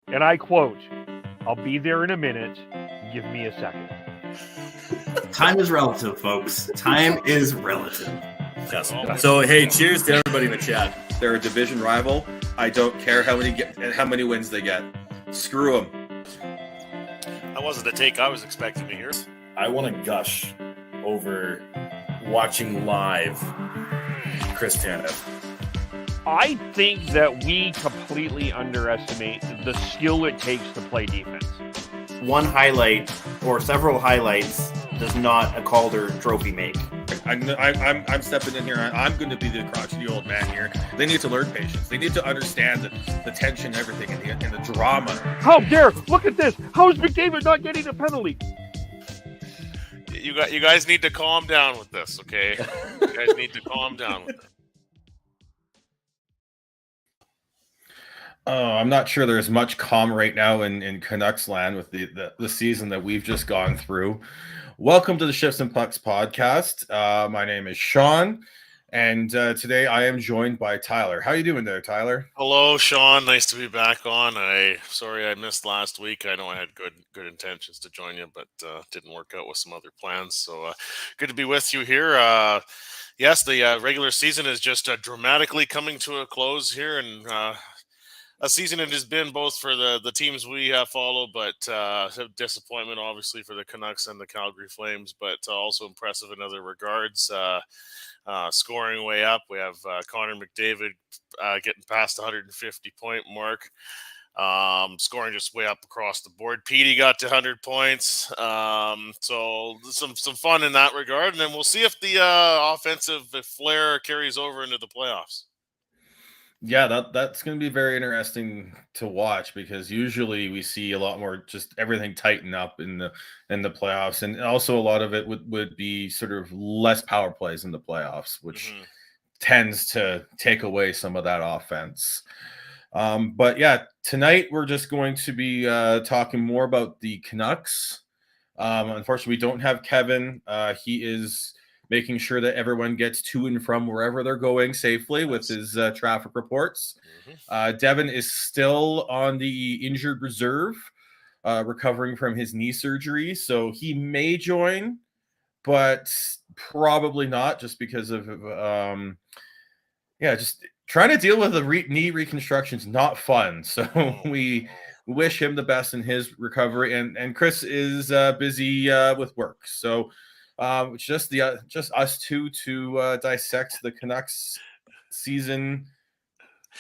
And I quote, "I'll be there in a minute. Give me a second." Time is relative, folks. Time is relative. Yes. So, hey, cheers to everybody in the chat. They're a division rival. I don't care how many wins they get. Screw them. That wasn't the take I was expecting to hear. I want to gush over watching live Chris Tanev. I think that we completely underestimate the skill it takes to play defense. One highlight or several highlights does not a Calder trophy make. I'm stepping in here. I'm going to be the crotchety old man here. They need to learn patience. They need to understand the tension and everything and the drama. How dare! Look at this! How is McDavid not getting a penalty? You guys need to calm down with this, okay? You guys need to calm down with it. Oh, I'm not sure there's much calm right now in Canucks land with the season that we've just gone through. Welcome to the Shifts and Pucks podcast. My name is Sean, and today I am joined by Tyler. How you doing there, Tyler? Hello, Sean. Nice to be back on. Sorry I missed last week. I know I had good intentions to join you, but didn't work out with some other plans. So good to be with you here. Yes, the regular season is just dramatically coming to a close here, and a season it has been both for the teams we follow, but disappointment obviously for the Canucks and the Calgary Flames, but also impressive in other regards. Scoring way up. We have Connor McDavid getting past the 150-point mark. Scoring just way up across the board. Petey got to 100 points. So some fun in that regard. And then we'll see if the offensive flair carries over into the playoffs. Yeah, that's going to be very interesting to watch because usually we see a lot more just everything tighten up in the playoffs, and also a lot of it would be sort of less power plays in the playoffs, which tends to take away some of that offense. But yeah, tonight we're just going to be talking more about the Canucks. Unfortunately, we don't have Kevin. He is making sure that everyone gets to and from wherever they're going safely with his traffic reports. Devin is still on the injured reserve, recovering from his knee surgery. So he may join, but probably not just because of, just trying to deal with the knee reconstruction is not fun. So we wish him the best in his recovery. And Chris is busy with work. So just us two to dissect the Canucks season,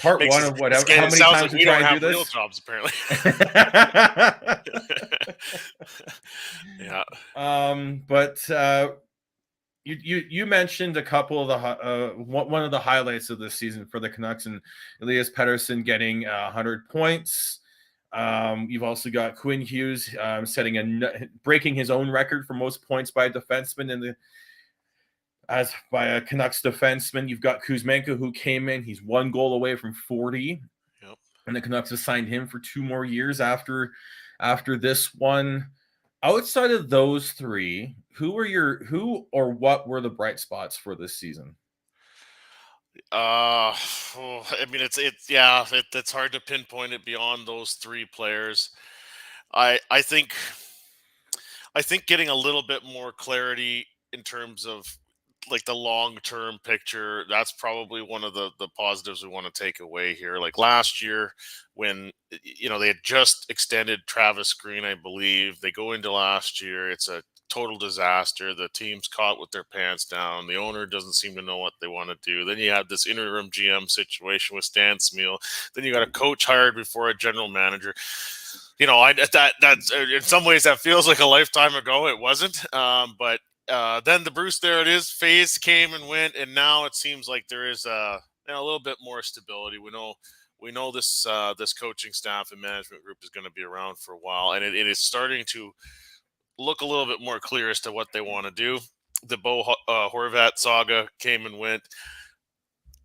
part one of whatever. How many times we try and do this? Real jobs, apparently. Yeah. But you mentioned a couple of the one of the highlights of this season for the Canucks, and Elias Pettersson getting 100 points. You've also got Quinn Hughes breaking his own record for most points by a defenseman by a Canucks defenseman. You've got Kuzmenko, who came in. He's one goal away from 40. Yep. And the Canucks have signed him for 2 more years after this one. Outside of those three, who or what were the bright spots for this season? I mean, it's hard to pinpoint it beyond those 3 players. I think getting a little bit more clarity in terms of like the long-term picture, that's probably one of the positives we want to take away here. Like last year when, they had just extended Travis Green, I believe. They go into last year, it's a total disaster. The team's caught with their pants down. The owner doesn't seem to know what they want to do. Then you have this interim GM situation with Stan Smeel. Then you got a coach hired before a general manager. That's in some ways that feels like a lifetime ago. It wasn't, but then the Bruce there it is phase came and went, and now it seems like there is a little bit more stability. We know this coaching staff and management group is going to be around for a while, and it is starting to look a little bit more clear as to what they want to do. The Bo Horvat saga came and went.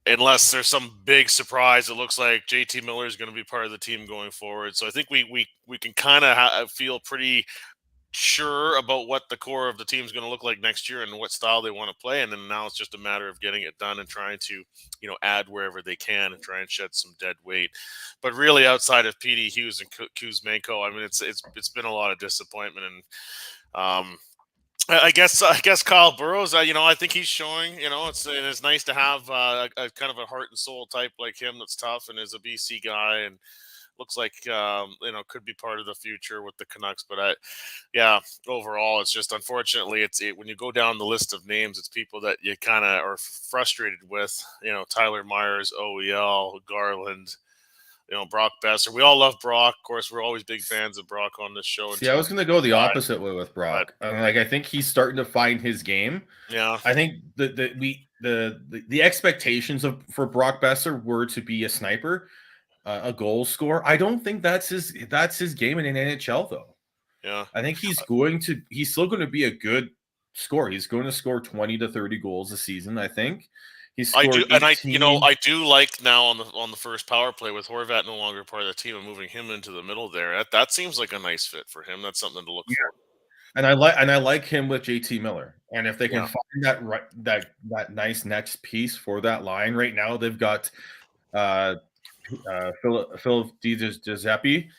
Unless there's some big surprise, it looks like JT Miller is going to be part of the team going forward. So I think we can kind of feel pretty sure about what the core of the team's going to look like next year and what style they want to play, and then now it's just a matter of getting it done and trying to, add wherever they can and try and shed some dead weight. But really, outside of PD Hughes and Kuzmenko, I mean, it's been a lot of disappointment, and I guess Kyle Burrows. I think he's showing. It's nice to have a kind of a heart and soul type like him that's tough and is a BC guy and looks like could be part of the future with the Canucks. But overall, it's just unfortunately when you go down the list of names, it's people that you kind of are frustrated with. Tyler Myers, OEL, Garland. Brock Besser. We all love Brock. Of course, we're always big fans of Brock on this show. See, I was going to go the opposite way with Brock. I think he's starting to find his game. Yeah, I think the expectations for Brock Besser were to be a sniper, a goal scorer. I don't think that's his game in an NHL though. Yeah, I think he's still going to be a good scorer. He's going to score 20 to 30 goals a season. I think. I do, 18. And I do like now on the first power play with Horvat no longer part of the team and moving him into the middle there. That seems like a nice fit for him. That's something to look for. And I like him with JT Miller. And if they can find that nice next piece for that line right now, they've got Phil Giuseppe.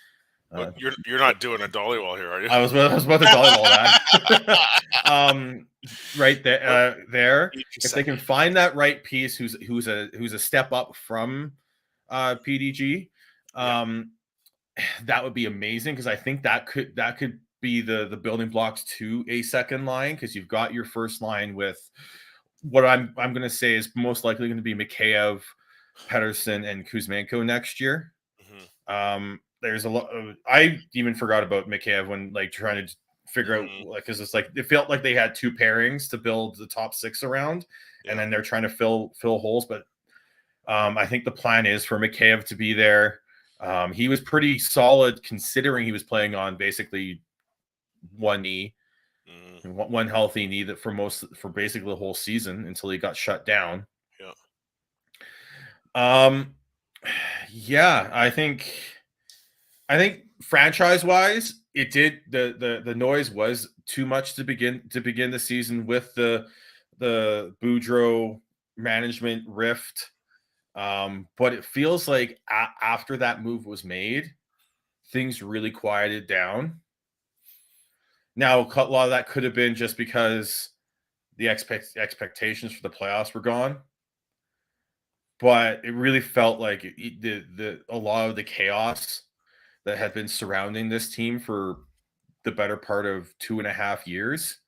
You're not doing a dollywall here, are you? I was about to dollywall that. Right there. If they can find that right piece, who's a step up from PDG, that would be amazing because I think that could be the building blocks to a second line because you've got your first line with what I'm going to say is most likely going to be Mikheyev, Pettersson, and Kuzmenko next year. Mm-hmm. There's a lot. I even forgot about Mikheyev when trying to figure out because it's it felt like they had two pairings to build the top six around, and then they're trying to fill holes. But I think the plan is for Mikheyev to be there. He was pretty solid considering he was playing on basically one knee, one healthy knee that for basically the whole season until he got shut down. I think franchise-wise, it did the noise was too much to begin the season with the Boudreau management rift. But it feels like after that move was made, things really quieted down. Now, a lot of that could have been just because the expectations for the playoffs were gone. But it really felt like a lot of the chaos that had been surrounding this team for the better part of 2.5 years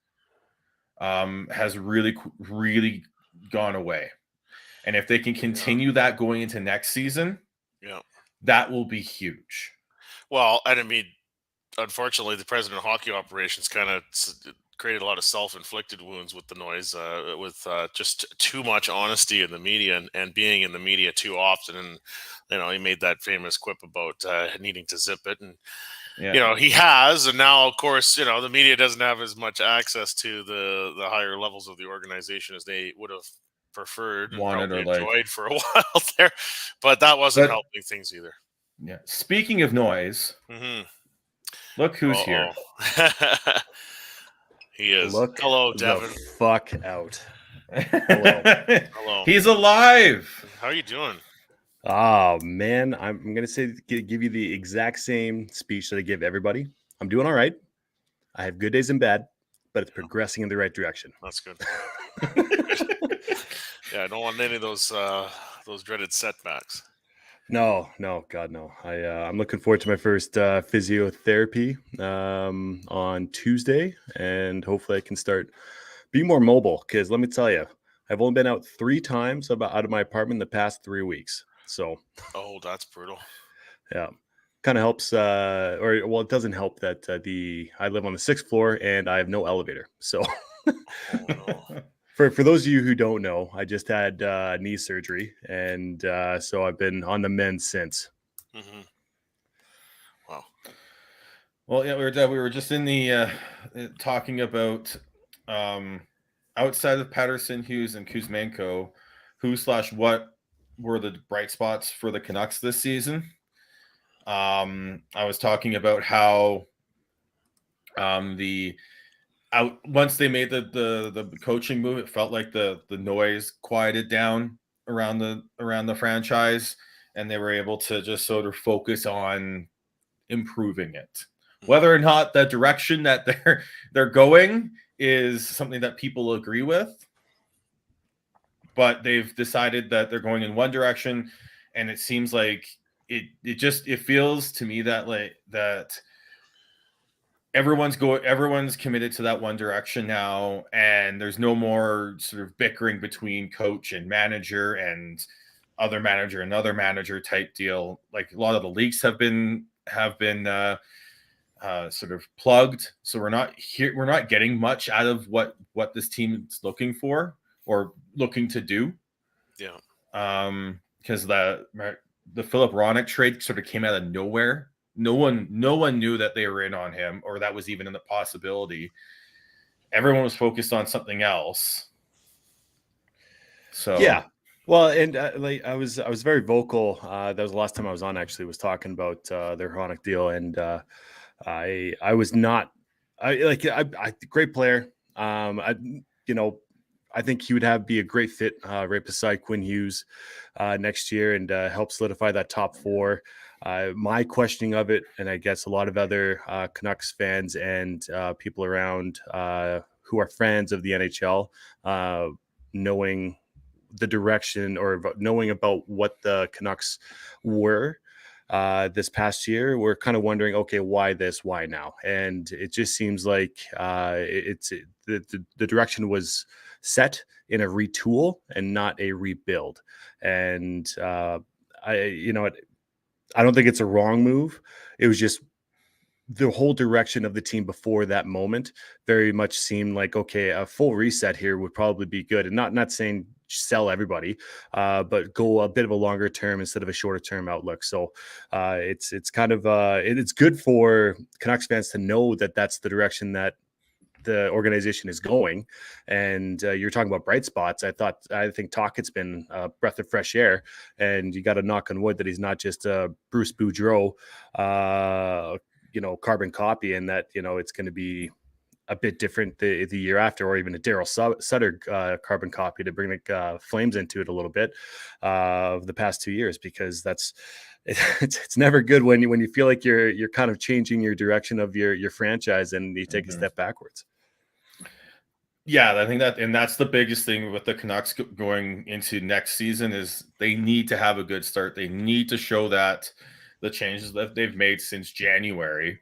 has really, really gone away. And if they can continue that going into next season, that will be huge. Well, and I mean, unfortunately, the president of hockey operations kind of created a lot of self-inflicted wounds with the noise, with just too much honesty in the media and being in the media too often. And, he made that famous quip about needing to zip it. And, he has. And now, of course, the media doesn't have as much access to the higher levels of the organization as they would have preferred and enjoyed for a while there. But that wasn't helping things either. Yeah. Speaking of noise, look who's here. He is. Look Hello, Devin. The fuck out. Hello. He's alive. How are you doing? Oh man, I'm gonna give you the exact same speech that I give everybody. I'm doing all right. I have good days and bad, but it's progressing in the right direction. That's good. Yeah, I don't want any of those dreaded setbacks. No, God, no. I'm looking forward to my first physiotherapy on Tuesday, and hopefully I can start being more mobile. Because let me tell you, I've only been out 3 times out of my apartment in the past 3 weeks. So, that's brutal. Yeah, kind of helps. It doesn't help that I live on the 6th floor and I have no elevator. So, no. For those of you who don't know, I just had knee surgery, and so I've been on the mend since. Mm-hmm. Wow. Well, yeah, we were just in the talking about outside of Pettersson, Hughes, and Kuzmenko, what were the bright spots for the Canucks this season. I was talking about how The once they made the coaching move, it felt like the noise quieted down around the franchise, and they were able to just sort of focus on improving it. Whether or not the direction that they're going is something that people agree with, but they've decided that they're going in one direction, and it seems like it feels to me that everyone's committed to that one direction now, and there's no more sort of bickering between coach and manager and other manager and other manager type deal. Like a lot of the leaks have been sort of plugged, so we're not getting much out of what this team is looking for or looking to do. Yeah. Because the Philip Roenick trade sort of came out of nowhere. No one knew that they were in on him, or that was even in the possibility. Everyone was focused on something else. So yeah. Well, and I was very vocal. That was the last time I was on. Actually, was talking about their Roenick deal, and I was not. Great player. I think he would be a great fit right beside Quinn Hughes next year, and help solidify that top four. My questioning of it, and I guess a lot of other Canucks fans and people around who are fans of the NHL, knowing the direction or knowing about what the Canucks were this past year, we're kind of wondering, okay, why this, why now? And it just seems like the direction was set in a retool and not a rebuild. And I don't think it's a wrong move. It was just the whole direction of the team before that moment very much seemed like, okay, a full reset here would probably be good. And not saying sell everybody, but go a bit of a longer term instead of a shorter term outlook. So it's kind of it's good for Canucks fans to know that that's the direction that the organization is going. And you're talking about bright spots. I think Tocchet's been a breath of fresh air, and you got to knock on wood that he's not just Bruce Boudreau, carbon copy, and that, it's going to be a bit different the year after, or even a Daryl Sutter carbon copy to bring the Flames into it a little bit of the past 2 years, because it's never good when you feel like you're kind of changing your direction of your franchise and you take a step backwards. Yeah, I think that's the biggest thing with the Canucks going into next season is they need to have a good start. They need to show that the changes that they've made since January,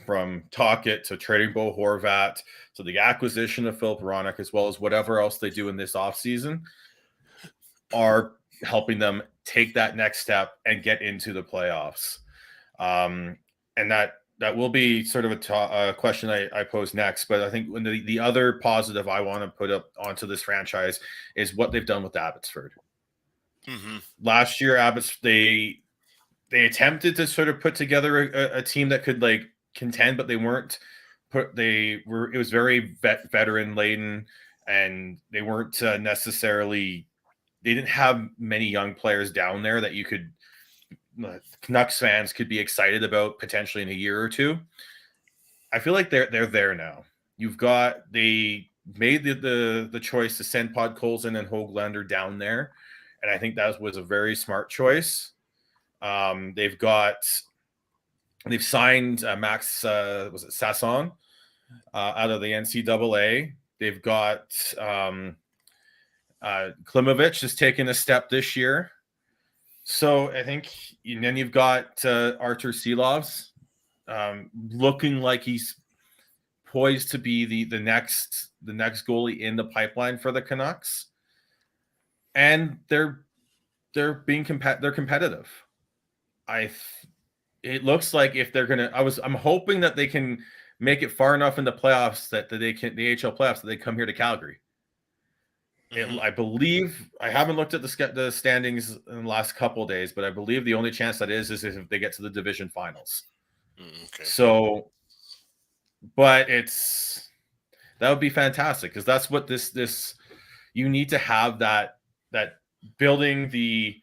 from Tocchet to trading Bo Horvat to the acquisition of Philip Roenick, as well as whatever else they do in this offseason, are helping them take that next step and get into the playoffs. And that will be sort of a question I pose next. But I think when the other positive I want to put up onto this franchise is what they've done with Abbotsford. Mm-hmm. Last year, they attempted to sort of put together a team that could contend, but they weren't. It was very veteran laden, and they weren't necessarily. They didn't have many young players down there that you could. Canucks fans could be excited about potentially in a year or two. I feel like they're there now. They made the choice to send Podkolzin and Höglander down there, and I think that was a very smart choice. They've signed Max Sasson out of the NCAA. They've got Klimovich has taken a step this year. So I think, and then you've got Artur Silovs looking like he's poised to be the next goalie in the pipeline for the Canucks, and they're competitive. It looks like if they're gonna, I'm hoping that they can make it far enough in the playoffs that they can, the NHL playoffs, that they come here to Calgary. I believe, I haven't looked at the standings in the last couple of days, but I believe the only chance that is if they get to the division finals. Okay. So, but that would be fantastic, because that's what this you need to have that building the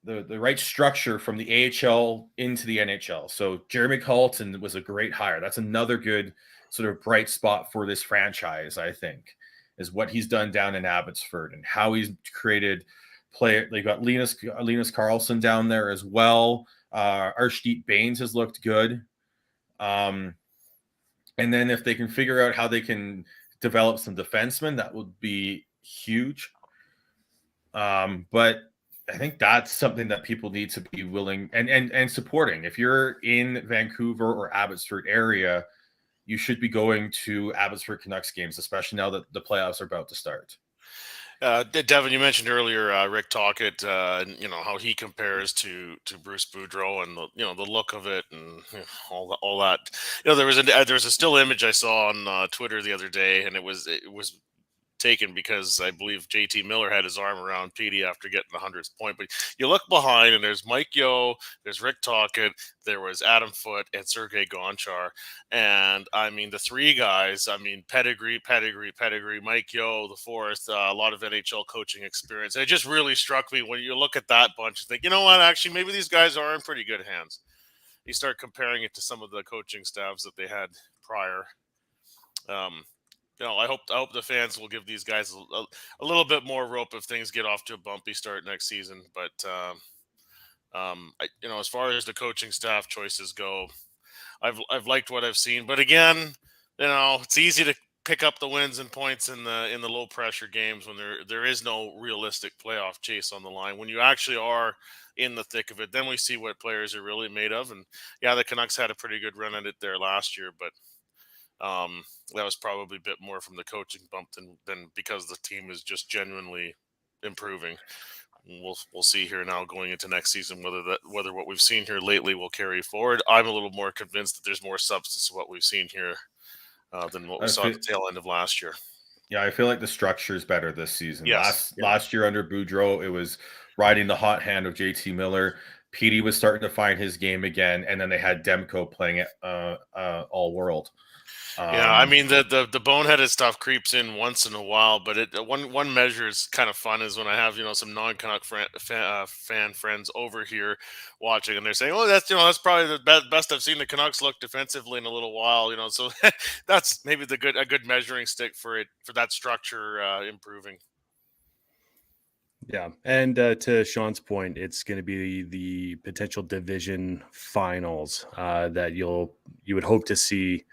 the right structure from the AHL into the NHL. So Jeremy Colleton was a great hire. That's another good sort of bright spot for this franchise, I think, is what he's done down in Abbotsford and how he's created player. They got Linus Karlsson down there as well. Arshdeep Baines has looked good. And then if they can figure out how they can develop some defensemen, that would be huge. But I think that's something that people need to be willing and supporting. If you're in Vancouver or Abbotsford area, you should be going to Abbotsford Canucks games, especially now that the playoffs are about to start. Devin, you mentioned earlier Rick Tocchet, and how he compares to Bruce Boudreau and the look of it and all that. There was a still image I saw on Twitter the other day, and it was taken because I believe JT Miller had his arm around Petey after getting the 100th point. But you look behind, and there's Mike Yeo, there's Rick Tocchet, there was Adam Foote, and Sergei Gonchar. And I mean, the three guys, pedigree, Mike Yeo, the fourth, a lot of NHL coaching experience. And it just really struck me when you look at that bunch and think, you know what, actually, maybe these guys are in pretty good hands. You start comparing it to some of the coaching staffs that they had prior. I hope the fans will give these guys a little bit more rope if things get off to a bumpy start next season. But as far as the coaching staff choices go, I've liked what I've seen. But again, it's easy to pick up the wins and points in the low pressure games when there is no realistic playoff chase on the line. When you actually are in the thick of it, then we see what players are really made of. And yeah, the Canucks had a pretty good run at it there last year, but that was probably a bit more from the coaching bump than because the team is just genuinely improving. We'll see here now going into next season whether what we've seen here lately will carry forward. I'm a little more convinced that there's more substance to what we've seen here than what we saw at the tail end of last year. Yeah, I feel like the structure is better this season. Yes. Last year under Boudreau, it was riding the hot hand of JT Miller. Petey was starting to find his game again, and then they had Demko playing it all world. Yeah, the boneheaded stuff creeps in once in a while, but one measure is kind of fun is when I have some non-Canuck fan friends over here watching, and they're saying, "Oh, that's probably the best I've seen the Canucks look defensively in a little while." So that's maybe a good measuring stick for that structure improving. Yeah, and to Sean's point, it's going to be the potential division finals that you would hope to see.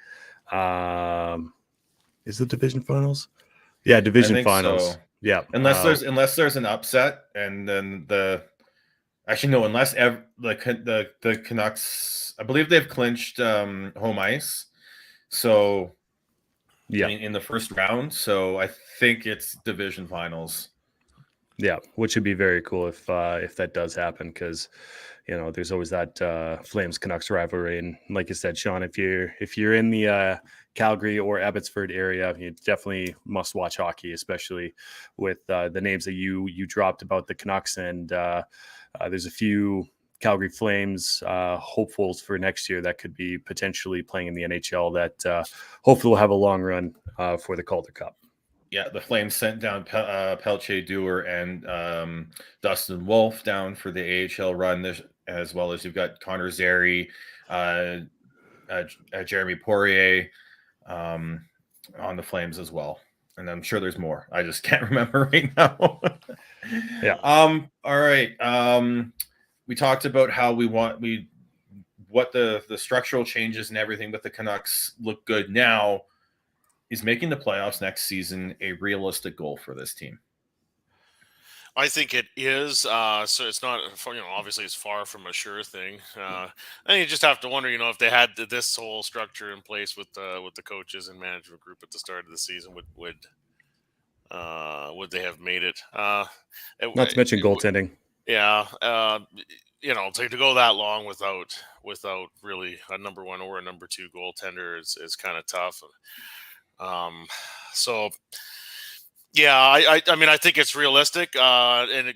Is the division finals? Yeah, division finals. So. Yeah, unless there's an upset, and then unless the Canucks, I believe they've clinched home ice. So yeah, in the first round. So I think it's division finals. Yeah, which would be very cool if that does happen, because there's always that Flames Canucks rivalry, and like you said, Sean, if you're in the Calgary or Abbotsford area, you definitely must watch hockey, especially with the names that you dropped about the Canucks, and there's a few Calgary Flames hopefuls for next year that could be potentially playing in the NHL that hopefully will have a long run for the Calder Cup. Yeah, the Flames sent down Pelche Dewar and Dustin Wolf down for the AHL run, as well as you've got Connor Zary, Jeremy Poirier on the Flames as well. And I'm sure there's more. I just can't remember right now. Yeah. All right. We talked about how what the structural changes and everything, but the Canucks look good now. Is making the playoffs next season a realistic goal for this team? I think it is. So it's not, obviously it's far from a sure thing. And you just have to wonder, if they had this whole structure in place with the coaches and management group at the start of the season, would they have made it? Not to mention goaltending. Yeah. To go that long without really a number one or a number two goaltender is kind of tough. So yeah, I think it's realistic. And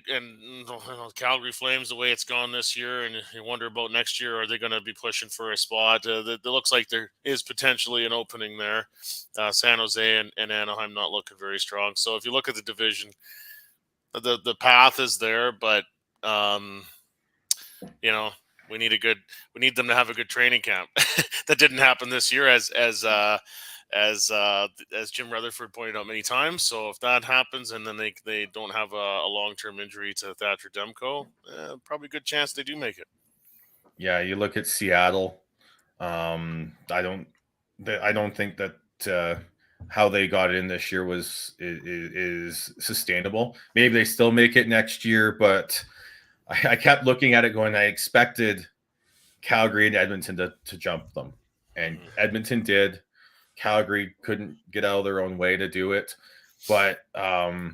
Calgary Flames, the way it's gone this year, and you wonder about next year, are they going to be pushing for a spot? It looks like there is potentially an opening there. San Jose and Anaheim not looking very strong. So if you look at the division, the path is there, but you know, we need them to have a good training camp. That didn't happen this year, as Jim Rutherford pointed out many times. So if that happens, and then they don't have a long-term injury to Thatcher Demko, probably a good chance they do make it. Yeah, you look at Seattle. I don't think that how they got in this year is sustainable. Maybe they still make it next year, but I kept looking at it going, I expected Calgary and Edmonton to jump them, and Edmonton did. Calgary couldn't get out of their own way to do it, but I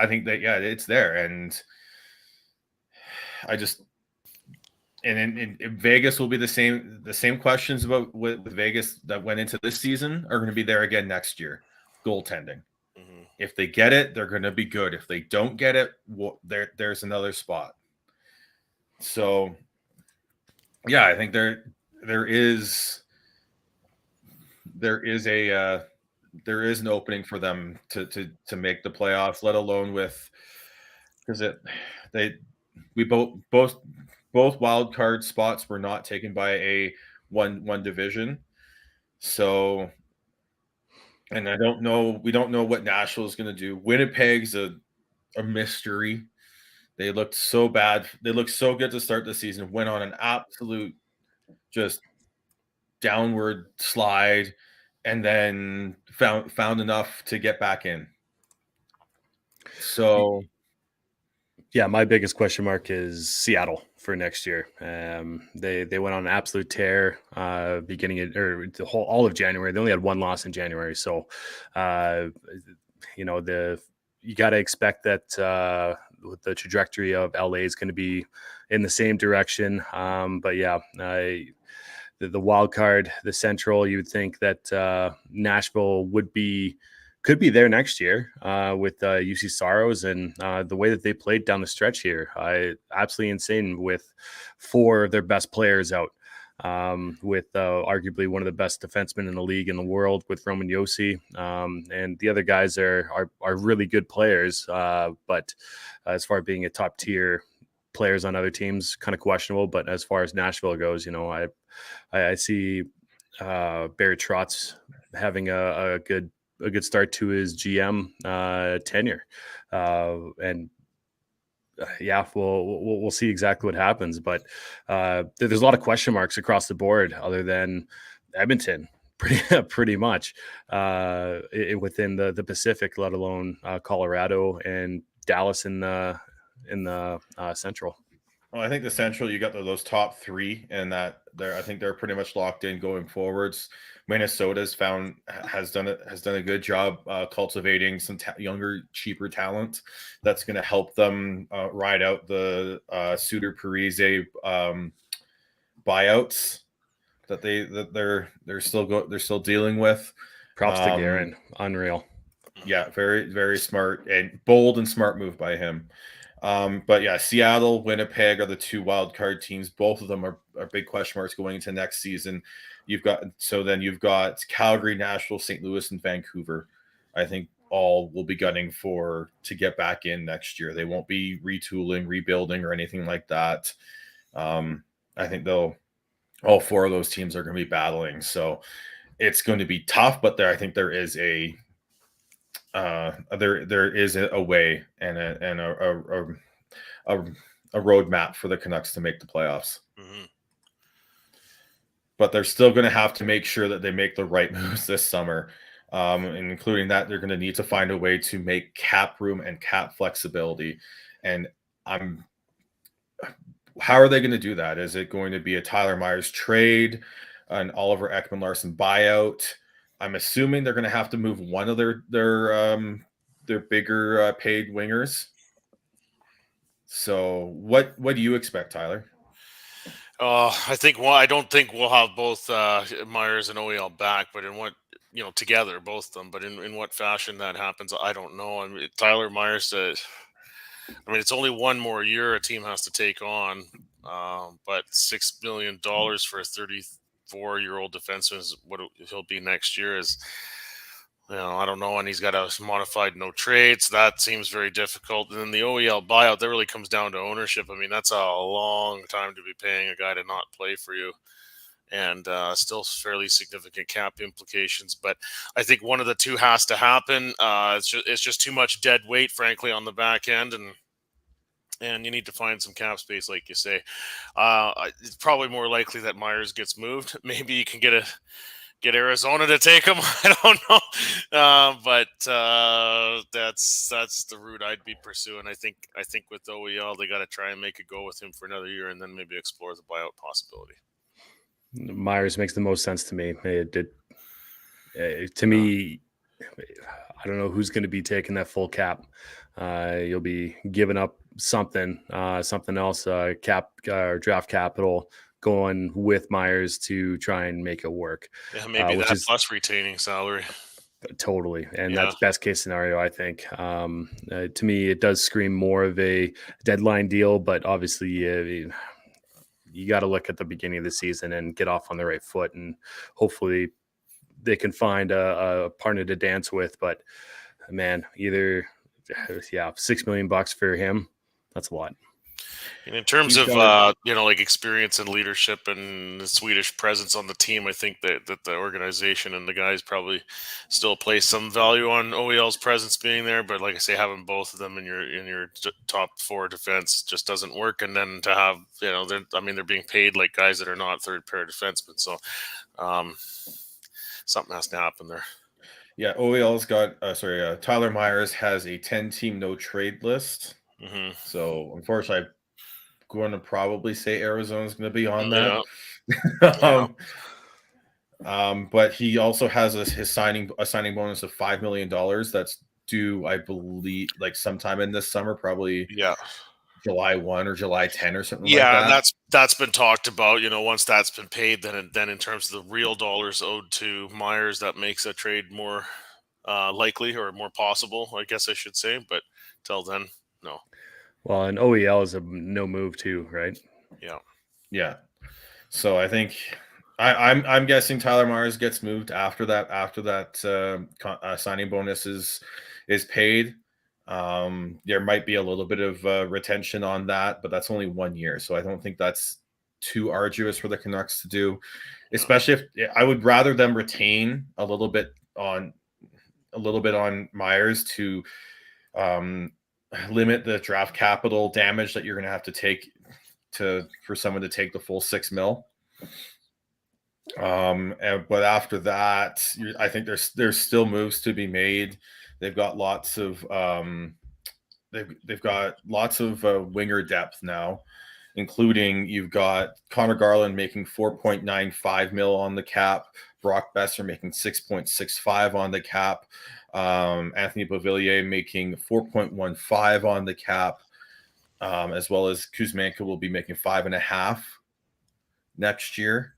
think that it's there, and I just in Vegas will be the same questions about with Vegas that went into this season are going to be there again next year. Goaltending. Mm-hmm. If they get it, they're going to be good. If they don't get it, there's another spot. So, yeah, I think there is an opening for them to make the playoffs, let alone with because both wild card spots were not taken by a one division. So, and we don't know what Nashville is going to do. Winnipeg's a mystery. They looked so bad. They looked so good to start the season. Went on an absolute just downward slide, and then found enough to get back in. So, yeah, my biggest question mark is Seattle for next year. They went on an absolute tear all of January. They only had one loss in January, so you got to expect that the trajectory of LA is going to be in the same direction. But yeah, the wild card, the Central, you would think that Nashville could be there next year with UC Soros and the way that they played down the stretch here. Absolutely insane with 4 of their best players out, with arguably one of the best defensemen in the league in the world with Roman Josi. And the other guys are really good players, but as far as being a top tier players on other teams, kind of questionable. But as far as Nashville goes, I see Barry Trotz having a good start to his GM tenure, and we'll see exactly what happens. But there's a lot of question marks across the board, other than Edmonton, pretty much within the Pacific, let alone Colorado and Dallas in the Central. Well, I think the Central, you got those top 3, and I think they're pretty much locked in going forwards. Minnesota's has done a good job cultivating some younger, cheaper talent that's going to help them ride out the Suter Parise buyouts that they're still dealing with. Props to Guerin, unreal. Yeah, very very smart and bold and smart move by him. But yeah, Seattle, Winnipeg are the 2 wild card teams. Both of them are big question marks going into next season. You've got Calgary, Nashville, St. Louis, and Vancouver. I think all will be gunning to get back in next year. They won't be retooling, rebuilding, or anything like that. I think all 4 of those teams are going to be battling. So it's going to be tough, but I think there is a way and a roadmap for the Canucks to make the playoffs. Mm-hmm. But they're still going to have to make sure that they make the right moves this summer, and including that they're going to need to find a way to make cap room and cap flexibility. And how are they going to do that? Is it going to be a Tyler Myers trade, an Oliver Ekman-Larsson buyout? I'm assuming they're going to have to move one of their bigger paid wingers. So what do you expect, Tyler? I don't think we'll have both Myers and OEL back, but in what together, both of them. But in what fashion that happens, I don't know. I mean, Tyler Myers it's only one more year a team has to take on, but $6 million for a 34-year-old defenseman is what he'll be next year. Is I don't know, and he's got a modified no trades. That seems very difficult. And then the OEL buyout, that really comes down to ownership. I mean, that's a long time to be paying a guy to not play for you, and still fairly significant cap implications. But I think one of the two has to happen. It's just too much dead weight, frankly, on the back end, and you need to find some cap space, like you say. It's probably more likely that Myers gets moved. Maybe you can get Arizona to take him. I don't know, but that's the route I'd be pursuing. I think with OEL they got to try and make a go with him for another year, and then maybe explore the buyout possibility. Myers makes the most sense to me. It did to me. I don't know who's going to be taking that full cap. You'll be giving up something else, cap or draft capital, going with Myers to try and make it work. Yeah, maybe which that is plus retaining salary. Totally, and Yeah. that's best case scenario, I think. To me, it does scream more of a deadline deal, but obviously, you got to look at the beginning of the season and get off on the right foot, and hopefully they can find a partner to dance with. But man, either $6 million for him, that's a lot. And in terms He's of got like experience and leadership and the Swedish presence on the team, I think that the organization and the guys probably still place some value on OEL's presence being there. But like I say, having both of them in your top four defense just doesn't work. And then to have they're being paid like guys that are not third pair defensemen, so something has to happen there. Yeah, OEL's got Tyler Myers has a 10-team no trade list. Mm-hmm. So unfortunately, I'm going to probably say Arizona's going to be on Yeah. that. But he also has a signing bonus of $5 million that's due, I believe, like sometime in this summer, probably July 1 or July 10 or something like that. Yeah, and that's been talked about. Once that's been paid, then in terms of the real dollars owed to Myers, that makes a trade more likely or more possible, I guess I should say. But till then, no. Well, and OEL is a no move too, right? Yeah. So I think I'm guessing Tyler Myers gets moved after that signing bonus is paid. There might be a little bit of retention on that, but that's only 1 year, so I don't think that's too arduous for the Canucks to do. Especially if I would rather them retain a little bit on Myers to limit the draft capital damage that you're going to have to take for someone to take the full $6 million. But after that, I think there's still moves to be made. They've got lots of they've got lots of winger depth now, including you've got Connor Garland making $4.95 million on the cap, Brock Besser making $6.65 on the cap, Anthony Beauvillier making $4.15 on the cap, as well as Kuzmenko will be making $5.5 next year.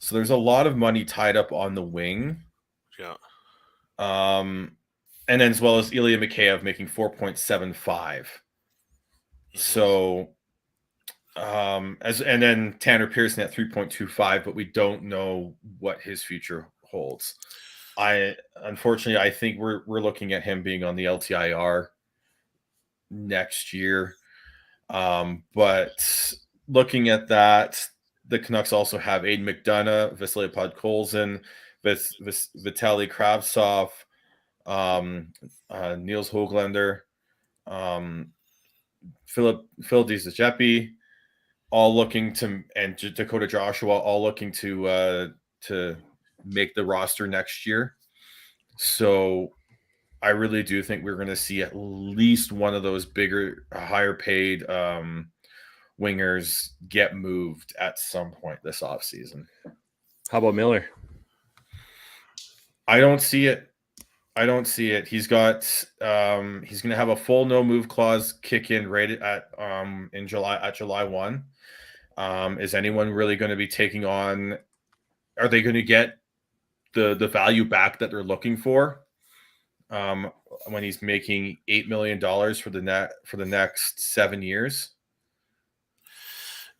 So there's a lot of money tied up on the wing. Yeah. And then as well as Ilya Mikheyev making $4.75. Mm-hmm. So and then Tanner Pearson at $3.25, but we don't know what his future holds. Unfortunately, I think we're looking at him being on the LTIR next year. But looking at that, the Canucks also have Aiden McDonough, Vasily Podkolzin, Vitaly Kravtsov, Niels Höglander, Phil DiGiuseppe, all looking to, and Dakota Joshua, all looking to make the roster next year. So I really do think we're going to see at least one of those bigger, higher paid wingers get moved at some point this offseason. How about I don't see it. He's got he's going to have a full no move clause kick in right at July 1. Is anyone really going to be taking on? Are they going to get the value back that they're looking for? When he's making $8 million for the next 7 years.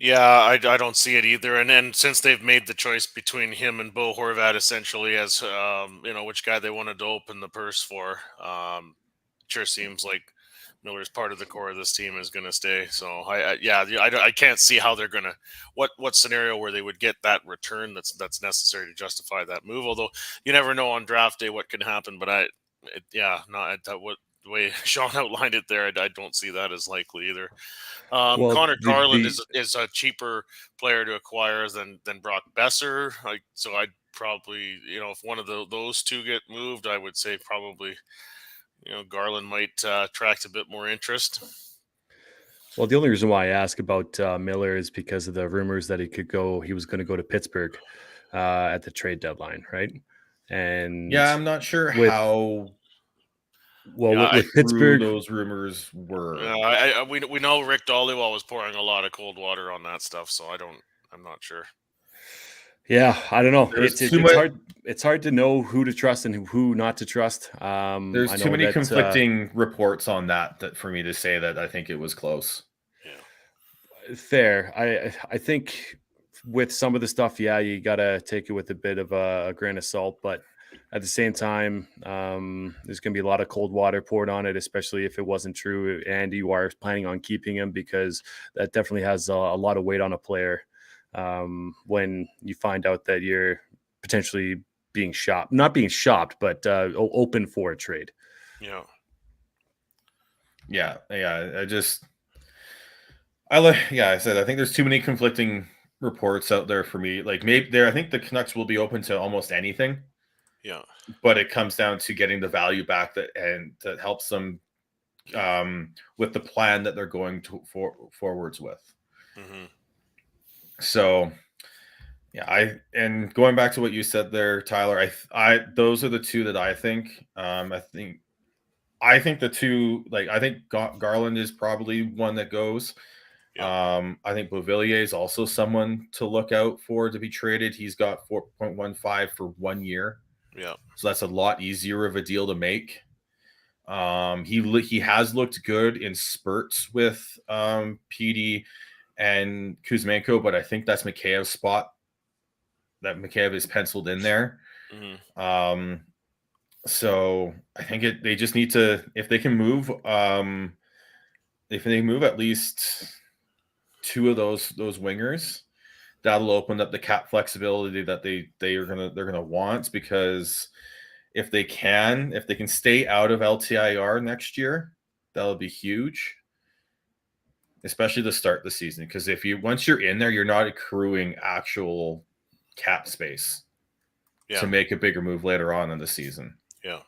Yeah, I don't see it either. And since they've made the choice between him and Bo Horvat, essentially as which guy they wanted to open the purse for, sure seems like Miller's part of the core of this team is going to stay. So I can't see how they're going to what scenario where they would get that return that's necessary to justify that move. Although you never know on draft day what can happen, but what the way Sean outlined it there, I don't see that as likely either. Well, Connor Garland the is a cheaper player to acquire than Brock Besser. So I'd probably, if one of those two get moved, I would say probably, Garland might attract a bit more interest. Well, the only reason why I ask about Miller is because of the rumors that he was going to go to Pittsburgh at the trade deadline, right? And Yeah, I'm not sure with how with true Pittsburgh, those rumors were. We know Rick Dollywell was pouring a lot of cold water on that stuff, so I'm not sure. yeah, I don't know. There's It's too much- hard. It's hard to know who to trust and who not to trust. There's I too know many that, conflicting reports on that for me to say that I think it was close. fair. I think with some of the stuff, yeah, you gotta take it with a bit of a grain of salt, but at the same time, there's going to be a lot of cold water poured on it, especially if it wasn't true and you are planning on keeping him, because that definitely has a lot of weight on a player when you find out that you're potentially not being shopped, but open for a trade. Yeah. I said I think there's too many conflicting reports out there for me. Like maybe I think the Canucks will be open to almost anything. Yeah. But it comes down to getting the value back that helps them with the plan that they're going forwards with. Mm-hmm. So, yeah, and going back to what you said there, Tyler, I those are the two that I think. I think the two, I think Garland is probably one that goes. Yeah. I think Beauvillier is also someone to look out for to be traded. He's got 4.15 for 1 year. Yeah. So that's a lot easier of a deal to make. He has looked good in spurts with PD and Kuzmenko, but I think that's Mikheyev's spot that Mikheyev is penciled in there. Mm-hmm. So I think they just need to, if they can move, if they move at least two of those wingers, that'll open up the cap flexibility that they're gonna want, because if they can stay out of LTIR next year, that'll be huge, especially to start the season. Because once you're in there, you're not accruing actual cap space to make a bigger move later on in the season. Yeah.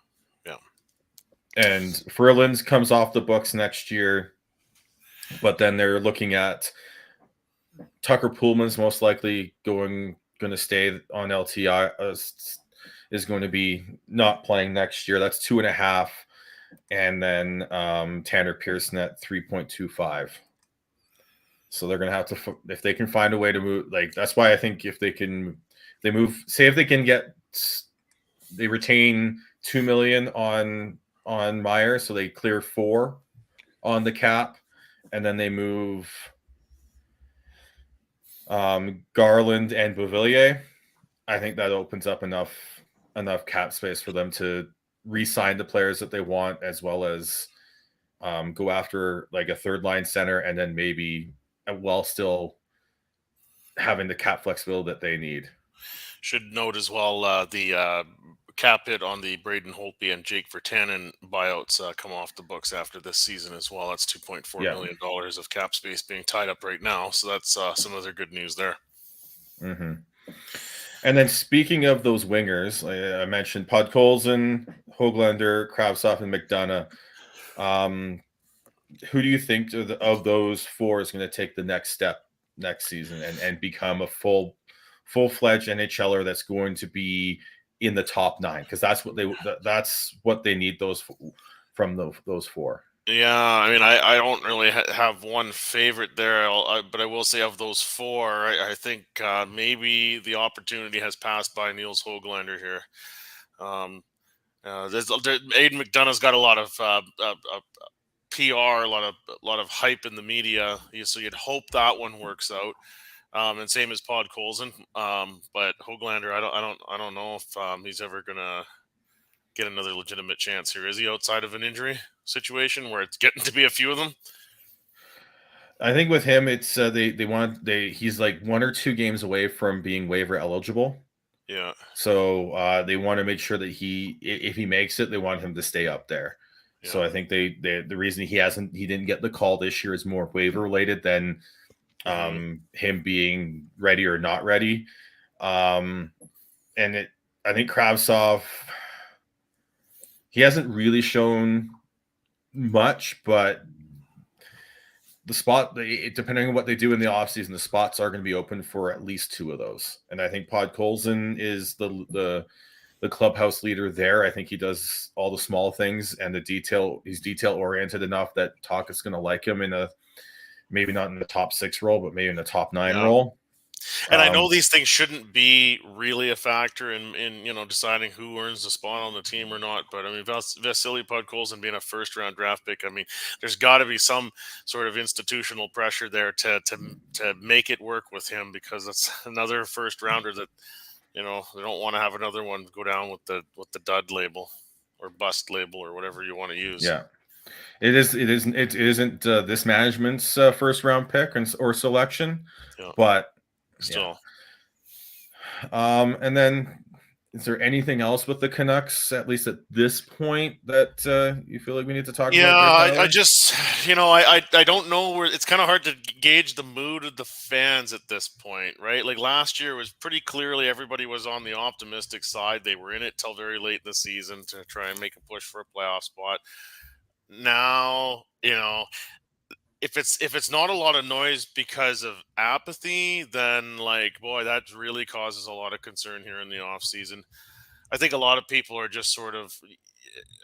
And Ferland's comes off the books next year, but then they're looking at Tucker Pullman's most likely going to stay on LTI. Is going to be not playing next year. That's 2.5, and then Tanner Pearson at 3.25. So they're going to have to, if they can find a way to move. That's why I think if they retain $2 million on Meyer, so they clear $4 million on the cap, and then they move Garland and Beauvillier. I think that opens up enough cap space for them to re-sign the players that they want, as well as go after a third line center, and then maybe while still having the cap flexibility that they need. Should note as well the cap hit on the Braden Holtby and Jake Virtanen buyouts come off the books after this season as well. That's $2.4 million of cap space being tied up right now. So that's some other good news there. Mm-hmm. And then speaking of those wingers, I mentioned Podkolzin, Höglander, Kravtsov, and McDonough. Who do you think of those four is going to take the next step next season and become a full-fledged NHLer that's going to be in the top 9? Because that's what they need from those four. Yeah, I mean, I don't really have one favorite there, but I will say of those four, I think maybe the opportunity has passed by Niels Höglander here. Aiden McDonough's got a lot of PR, a lot of hype in the media. So you'd hope that one works out. And same as Pod Colson. But Hoglander, I don't know if he's ever gonna get another legitimate chance here. Is he outside of an injury situation where it's getting to be a few of them? I think with him, it's he's like 1 or 2 games away from being waiver eligible. Yeah. So they want to make sure that if he makes it, they want him to stay up there. Yeah. So I think the reason he didn't get the call this year is more waiver related than him being ready or not ready. I think Kravtsov, he hasn't really shown much, but the spot, depending on what they do in the offseason, the spots are going to be open for at least 2 of those. And I think Pod Colson is the clubhouse leader there. I think he does all the small things and he's detail oriented enough that Talk is going to like him maybe not in the top 6 role, but maybe in the top 9 role. And I know these things shouldn't be really a factor in deciding who earns the spot on the team or not. But I mean, Vasily Podkolzin being a first-round draft pick, I mean, there's got to be some sort of institutional pressure there to make it work with him, because it's another first-rounder that they don't want to have another one go down with the dud label or bust label or whatever you want to use. Yeah. It isn't this management's first-round pick or selection, but. Still. Yeah. And then is there anything else with the Canucks, at least at this point, that you feel like we need to talk about? Yeah, I just, I don't know where it's kind of hard to gauge the mood of the fans at this point, right? Like last year was pretty clearly everybody was on the optimistic side. They were in it till very late in the season to try and make a push for a playoff spot. Now, if it's not a lot of noise because of apathy, then boy, that really causes a lot of concern here in the off season. I think a lot of people are just sort of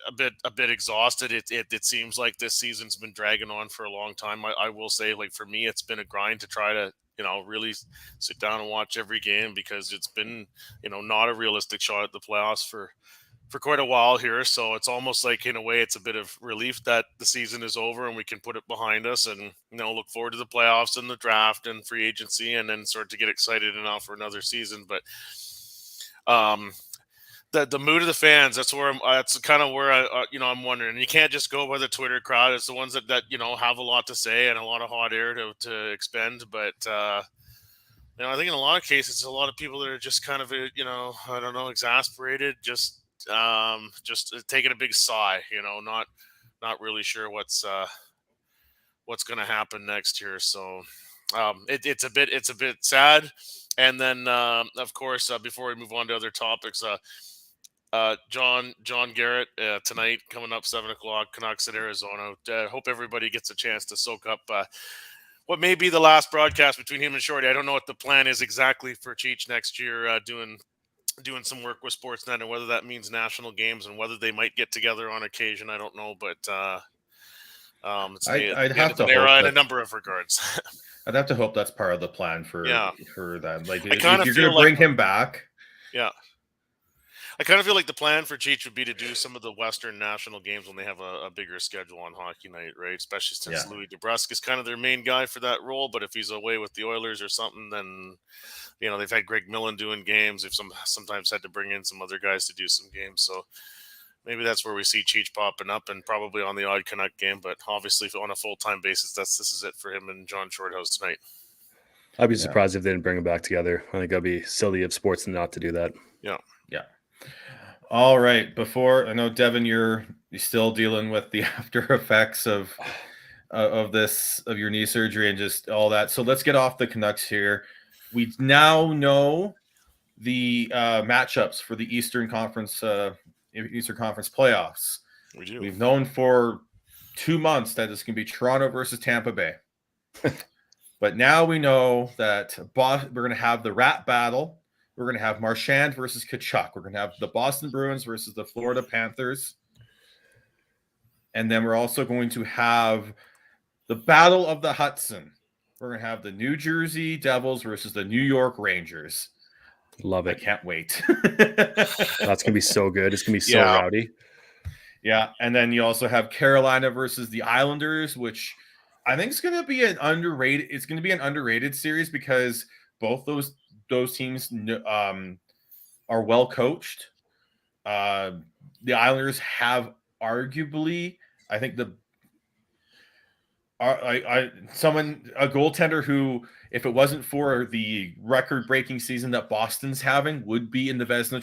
a bit exhausted. It seems like this season's been dragging on for a long time. I will say, for me, it's been a grind to try to really sit down and watch every game, because it's been not a realistic shot at the playoffs for quite a while here. So it's almost like, in a way, it's a bit of relief that the season is over and we can put it behind us and, look forward to the playoffs and the draft and free agency, and then start to get excited enough for another season. But the mood of the fans, that's kind of where I'm wondering. And you can't just go by the Twitter crowd. It's the ones that have a lot to say and a lot of hot air to expend. But I think in a lot of cases, it's a lot of people that are just kind of, I don't know, exasperated, just taking a big sigh, not really sure what's going to happen next year. So it's a bit sad. And then of course, before we move on to other topics, John Garrett tonight, coming up 7:00, Canucks at Arizona. Hope everybody gets a chance to soak up what may be the last broadcast between him and Shorty. I don't know what the plan is exactly for Cheech next year, doing some work with Sportsnet, and whether that means national games and whether they might get together on occasion, I don't know. But it's I'd have to hope era in a number of regards. I'd have to hope that's part of the plan for them. Like, if you're going to bring him back, I kind of feel like the plan for Cheech would be to do some of the Western national games when they have a bigger schedule on hockey night, right? Especially since Louis DeBrusk is kind of their main guy for that role. But if he's away with the Oilers or something, then they've had Greg Millen doing games. They've sometimes had to bring in some other guys to do some games. So maybe that's where we see Cheech popping up, and probably on the odd Canuck game. But obviously, on a full-time basis, this is it for him and John Shorthouse tonight. I'd be surprised if they didn't bring them back together. I think that'd be silly of Sportsnet not to do that. Yeah. All right. Before, I know, Devin, you're still dealing with the after effects of your knee surgery and just all that. So let's get off the Canucks here. We now know the matchups for the Eastern Conference playoffs. We do. We've known for 2 months that it's going to be Toronto versus Tampa Bay. But now we know that we're going to have the Rat Battle. We're going to have Marchand versus Tkachuk. We're going to have the Boston Bruins versus the Florida Panthers. And then we're also going to have the Battle of the Hudson. We're going to have the New Jersey Devils versus the New York Rangers. Love it. I can't wait. That's going to be so good. It's going to be so rowdy. Yeah, and then you also have Carolina versus the Islanders, which I think is going to be an underrated. It's going to be an underrated series because both those teams are well coached. The Islanders have arguably, I think a goaltender who, if it wasn't for the record-breaking season that Boston's having, would be in the Vezina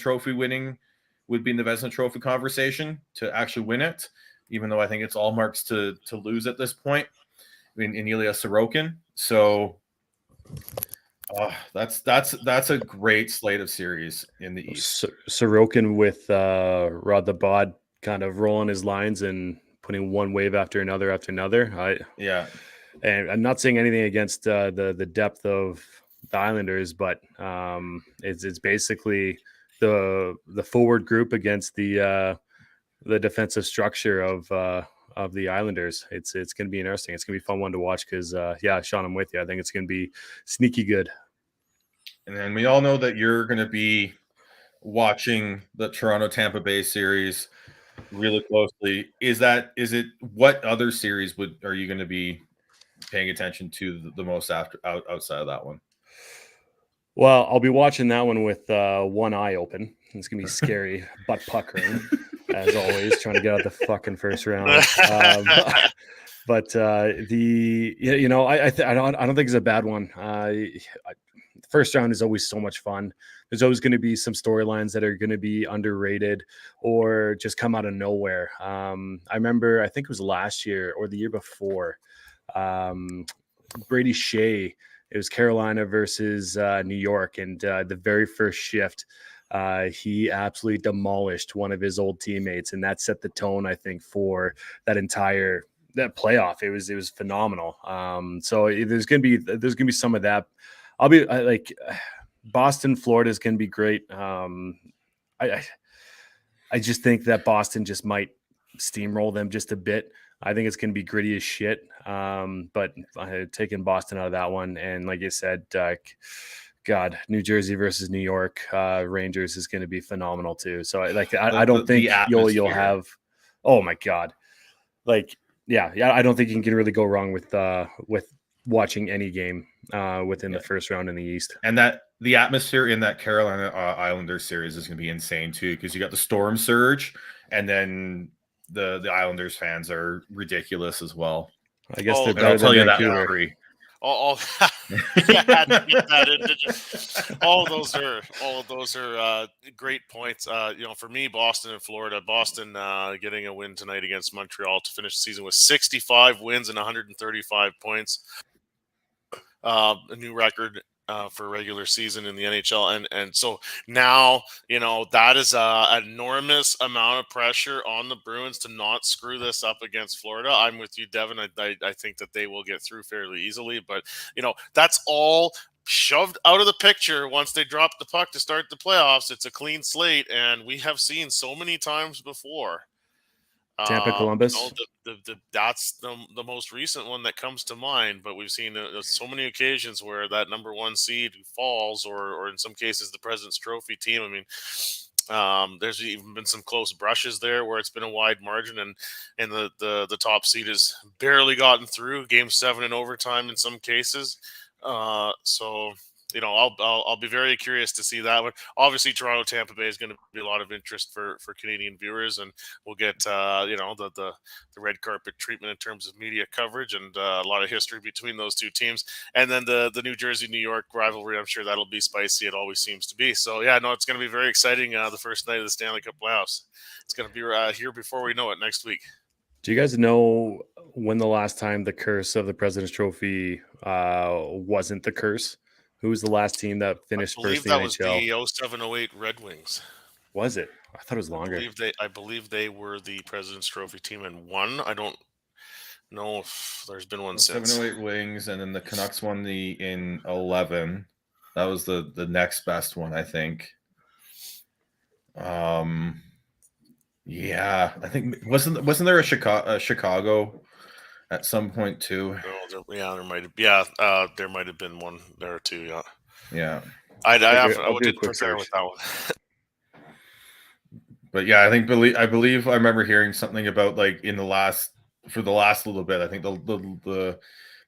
Trophy conversation to actually win it. Even though I think it's all marks to lose at this point in Ilya Sorokin. So that's a great slate of series in the East. Sorokin with Rod the Bod kind of rolling his lines and putting one wave after another. Yeah. And I'm not saying anything against the depth of the Islanders, but it's basically the forward group against the defensive structure of the Islanders. It's going to be interesting. It's going to be a fun one to watch because Sean, I'm with you. I think it's going to be sneaky good. And then we all know that you're going to be watching the Toronto Tampa Bay series really closely. What other series are you going to be paying attention to the most outside of that one? Well, I'll be watching that one with one eye open. It's gonna be scary, butt puckering, as always, trying to get out the fucking first round. I don't think it's a bad one. The first round is always so much fun. There's always going to be some storylines that are going to be underrated or just come out of nowhere. I remember, I think it was last year or the year before, Brady Shea. It was Carolina versus New York, and the very first shift, he absolutely demolished one of his old teammates, and that set the tone, I think, for that playoff. It was phenomenal. So there's gonna be some of that. I'll be Boston, Florida is gonna be great. I just think that Boston just might steamroll them just a bit. I think it's going to be gritty as shit. But taking Boston out of that one. And like you said, New Jersey versus New York Rangers is going to be phenomenal too. So I don't think you'll have, oh my God. I don't think you can really go wrong with watching any game within the first round in the East. And that the atmosphere in that Carolina Islanders series is going to be insane too, because you got the storm surge, and then the Islanders fans are ridiculous as well. I guess they're better I'll tell you Vancouver. that for free. All of those are great points. For me, Boston and Florida. Boston getting a win tonight against Montreal to finish the season with 65 wins and 135 points. A new record for regular season in the NHL, and so now that is an enormous amount of pressure on the Bruins to not screw this up against Florida. I'm with you, Devin. I think that they will get through fairly easily, but that's all shoved out of the picture once they drop the puck to start the playoffs. It's a clean slate, and we have seen so many times before. Tampa, Columbus. That's the most recent one that comes to mind, but we've seen so many occasions where that number one seed falls, or in some cases the President's Trophy team. I mean, there's even been some close brushes there where it's been a wide margin, and the top seed has barely gotten through Game 7 in overtime in some cases. So I'll be very curious to see that one. Obviously, Toronto Tampa Bay is going to be a lot of interest for Canadian viewers, and we'll get the red carpet treatment in terms of media coverage, and a lot of history between those two teams. And then the New Jersey New York rivalry, I'm sure that'll be spicy. It always seems to be. So it's going to be very exciting. The first night of the Stanley Cup playoffs. It's going to be here before we know it next week. Do you guys know when the last time the curse of the President's Trophy wasn't the curse? Who was the last team that finished first in the NHL? I believe that was the 07-08 Red Wings. Was it? I thought it was longer. I believe they were the President's Trophy team and won. I don't know if there's been one since. 07-08 Wings, and then the Canucks won in 11. That was the next best one, I think. Yeah, I think wasn't there a Chicago at some point too? There might have been one there too. Yeah. I did prepare with that one. But yeah, I believe I remember hearing something about like in the last little bit. I think the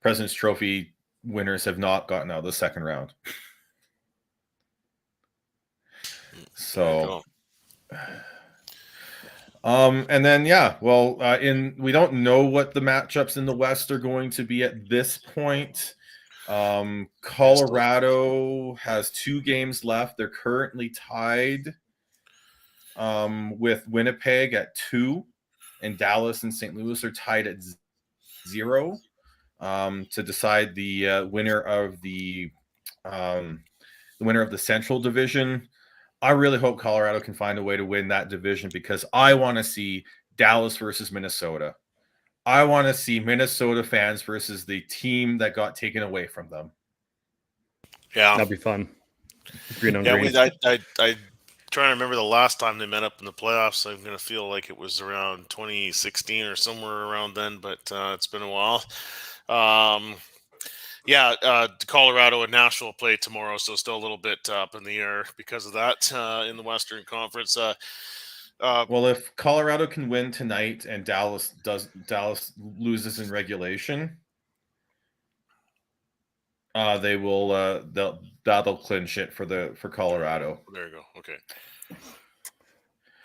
President's Trophy winners have not gotten out of the second round. There you So, go. and then we don't know what the matchups in the West are going to be at this point. Colorado has 2 games left. They're currently tied with Winnipeg at 2, and Dallas and St. Louis are tied at 0 to decide the winner of the Central Division. I really hope Colorado can find a way to win that division because I want to see Dallas versus Minnesota. I want to see Minnesota fans versus the team that got taken away from them. Yeah, That'd be fun. Green on yeah. green. I trying to remember the last time they met up in the playoffs. I'm gonna feel like it was around 2016 or somewhere around then, but it's been a while. Colorado and Nashville play tomorrow, so still a little bit up in the air because of that in the Western Conference. Well, if Colorado can win tonight and Dallas loses in regulation, they will that'll clinch it for Colorado. There you go. Okay.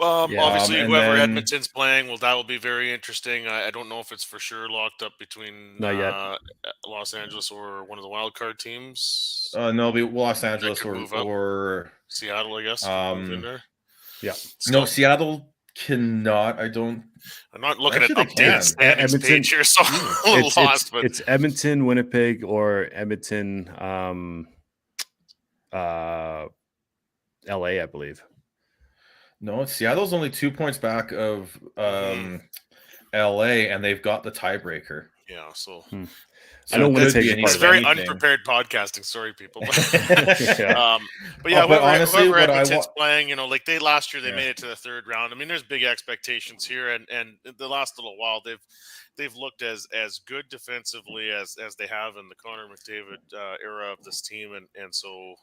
Obviously, whoever Edmonton's playing, that will be very interesting. I don't know if it's for sure locked up between Not yet. Los Angeles or one of the wild card teams. No, it'll be Los Angeles or Seattle, I guess. Could move in there. Yeah. No, Seattle cannot. I'm not looking Actually, at updated standings page here, so I'm a little lost. But it's Edmonton, Winnipeg, or Edmonton, LA, I believe. No, Seattle's only 2 points back of LA, and they've got the tiebreaker. Yeah, so I don't want to take it's very unprepared podcasting. Sorry, people. But honestly, whoever Edmonton's playing, like last year they made it to the third round. I mean, there's big expectations here, and the last little while they've looked as good defensively as they have in the Connor McDavid era of this team, and so.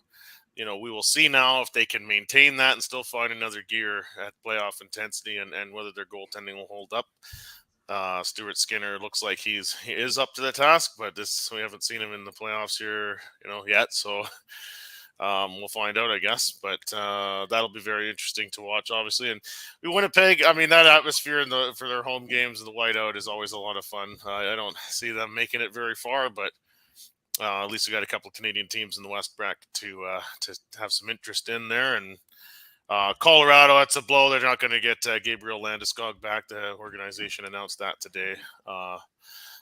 We will see now if they can maintain that and still find another gear at playoff intensity and whether their goaltending will hold up. Stuart Skinner looks like he is up to the task, but we haven't seen him in the playoffs here, yet. So we'll find out, I guess. But that'll be very interesting to watch, obviously. And Winnipeg, I mean, that atmosphere for their home games in the whiteout is always a lot of fun. I don't see them making it very far, but at least we got a couple of Canadian teams in the West bracket to have some interest in there. And Colorado, that's a blow. They're not going to get Gabriel Landeskog back. The organization announced that today.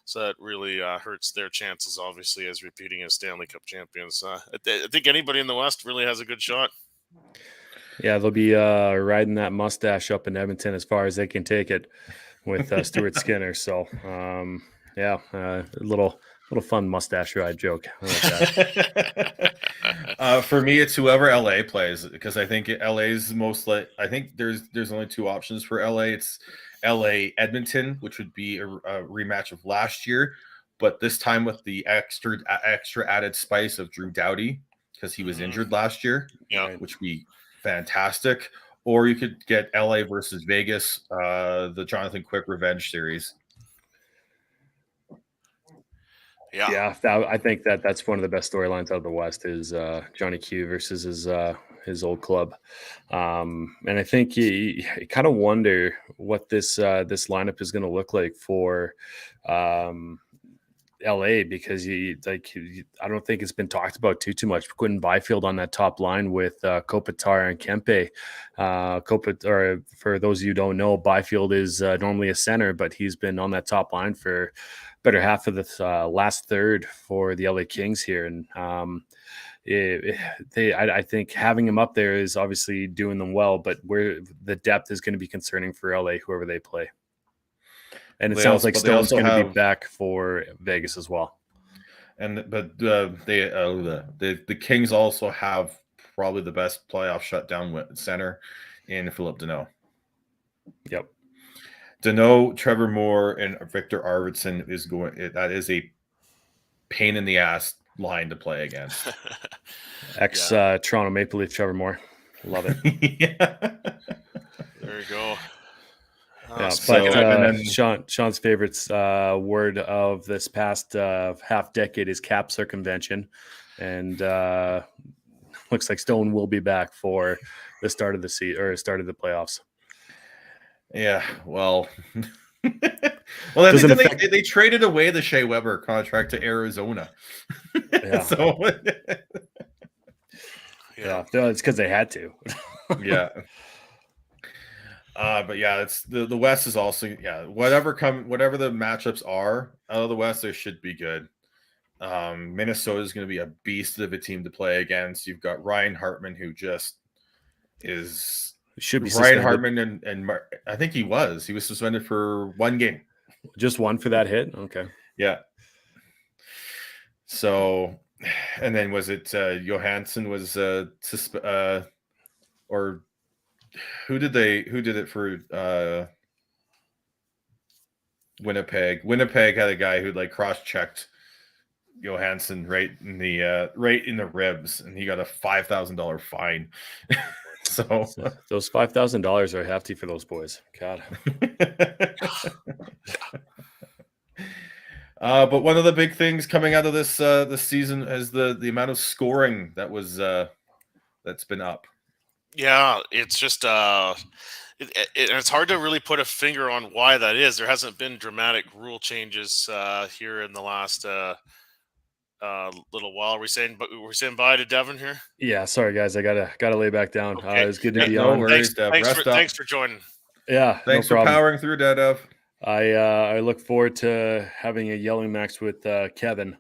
So that really hurts their chances, obviously, as repeating as Stanley Cup champions. I think anybody in the West really has a good shot. Yeah, they'll be riding that mustache up in Edmonton as far as they can take it with Stuart Skinner. So, a little fun mustache ride joke. I like that. For me, it's whoever LA plays because I think LA's I think there's only 2 options for LA. It's LA Edmonton, which would be a rematch of last year, but this time with the extra added spice of Drew Doughty because he was injured last year, which would be fantastic. Or you could get LA versus Vegas, the Jonathan Quick Revenge series. Yeah, I think that's one of the best storylines out of the West is Johnny Q versus his old club, and I think you kind of wonder what this lineup is going to look like for LA because I don't think it's been talked about too much. Quentin Byfield on that top line with Kopitar and Kempe. Kopitar, for those of you who don't know, Byfield is normally a center, but he's been on that top line for better half of the last third for the LA Kings here, and I think having him up there is obviously doing them well, but where the depth is going to be concerning for LA, whoever they play. And it sounds like Stone's going to be back for Vegas as well. The Kings also have probably the best playoff shutdown center in Philip Deneau. Yep. Deneau, Trevor Moore, and Victor Arvidsson that is a pain in the ass line to play against. Toronto Maple Leaf Trevor Moore. Love it. Yeah. There you go. Yeah, Speaking but of, and then- Sean's favorite word of this past half decade is cap circumvention, and looks like Stone will be back for the start of the season or start of the playoffs. Yeah, well, well, Doesn't then affect- they traded away the Shea Weber contract to Arizona. Yeah. So yeah. it's because they had to. yeah. But yeah, it's the West is also whatever the matchups are out of the West, they should be good. Minnesota is going to be a beast of a team to play against. You've got Ryan Hartman, who just is Should be Ryan suspended. Hartman and I think he was suspended for 1 game. Just one for that hit. Okay. Yeah. So, and then was it Johansson was or who did it for Winnipeg? Winnipeg had a guy who like cross-checked Johansson right in the ribs, and he got a $5,000 fine. So those $5,000 are hefty for those boys. God. But one of the big things coming out of this season is the amount of scoring that was that's been up. Yeah, it's just it's hard to really put a finger on why that is. There hasn't been dramatic rule changes here in the last little while. We're saying bye to Devin here. Yeah, sorry guys, I gotta lay back down. Okay. It was good to be No on. worries, Dev. Thanks for joining. Yeah, Thanks no for problem. powering through, Dev. I look forward to having a yelling match with Kevin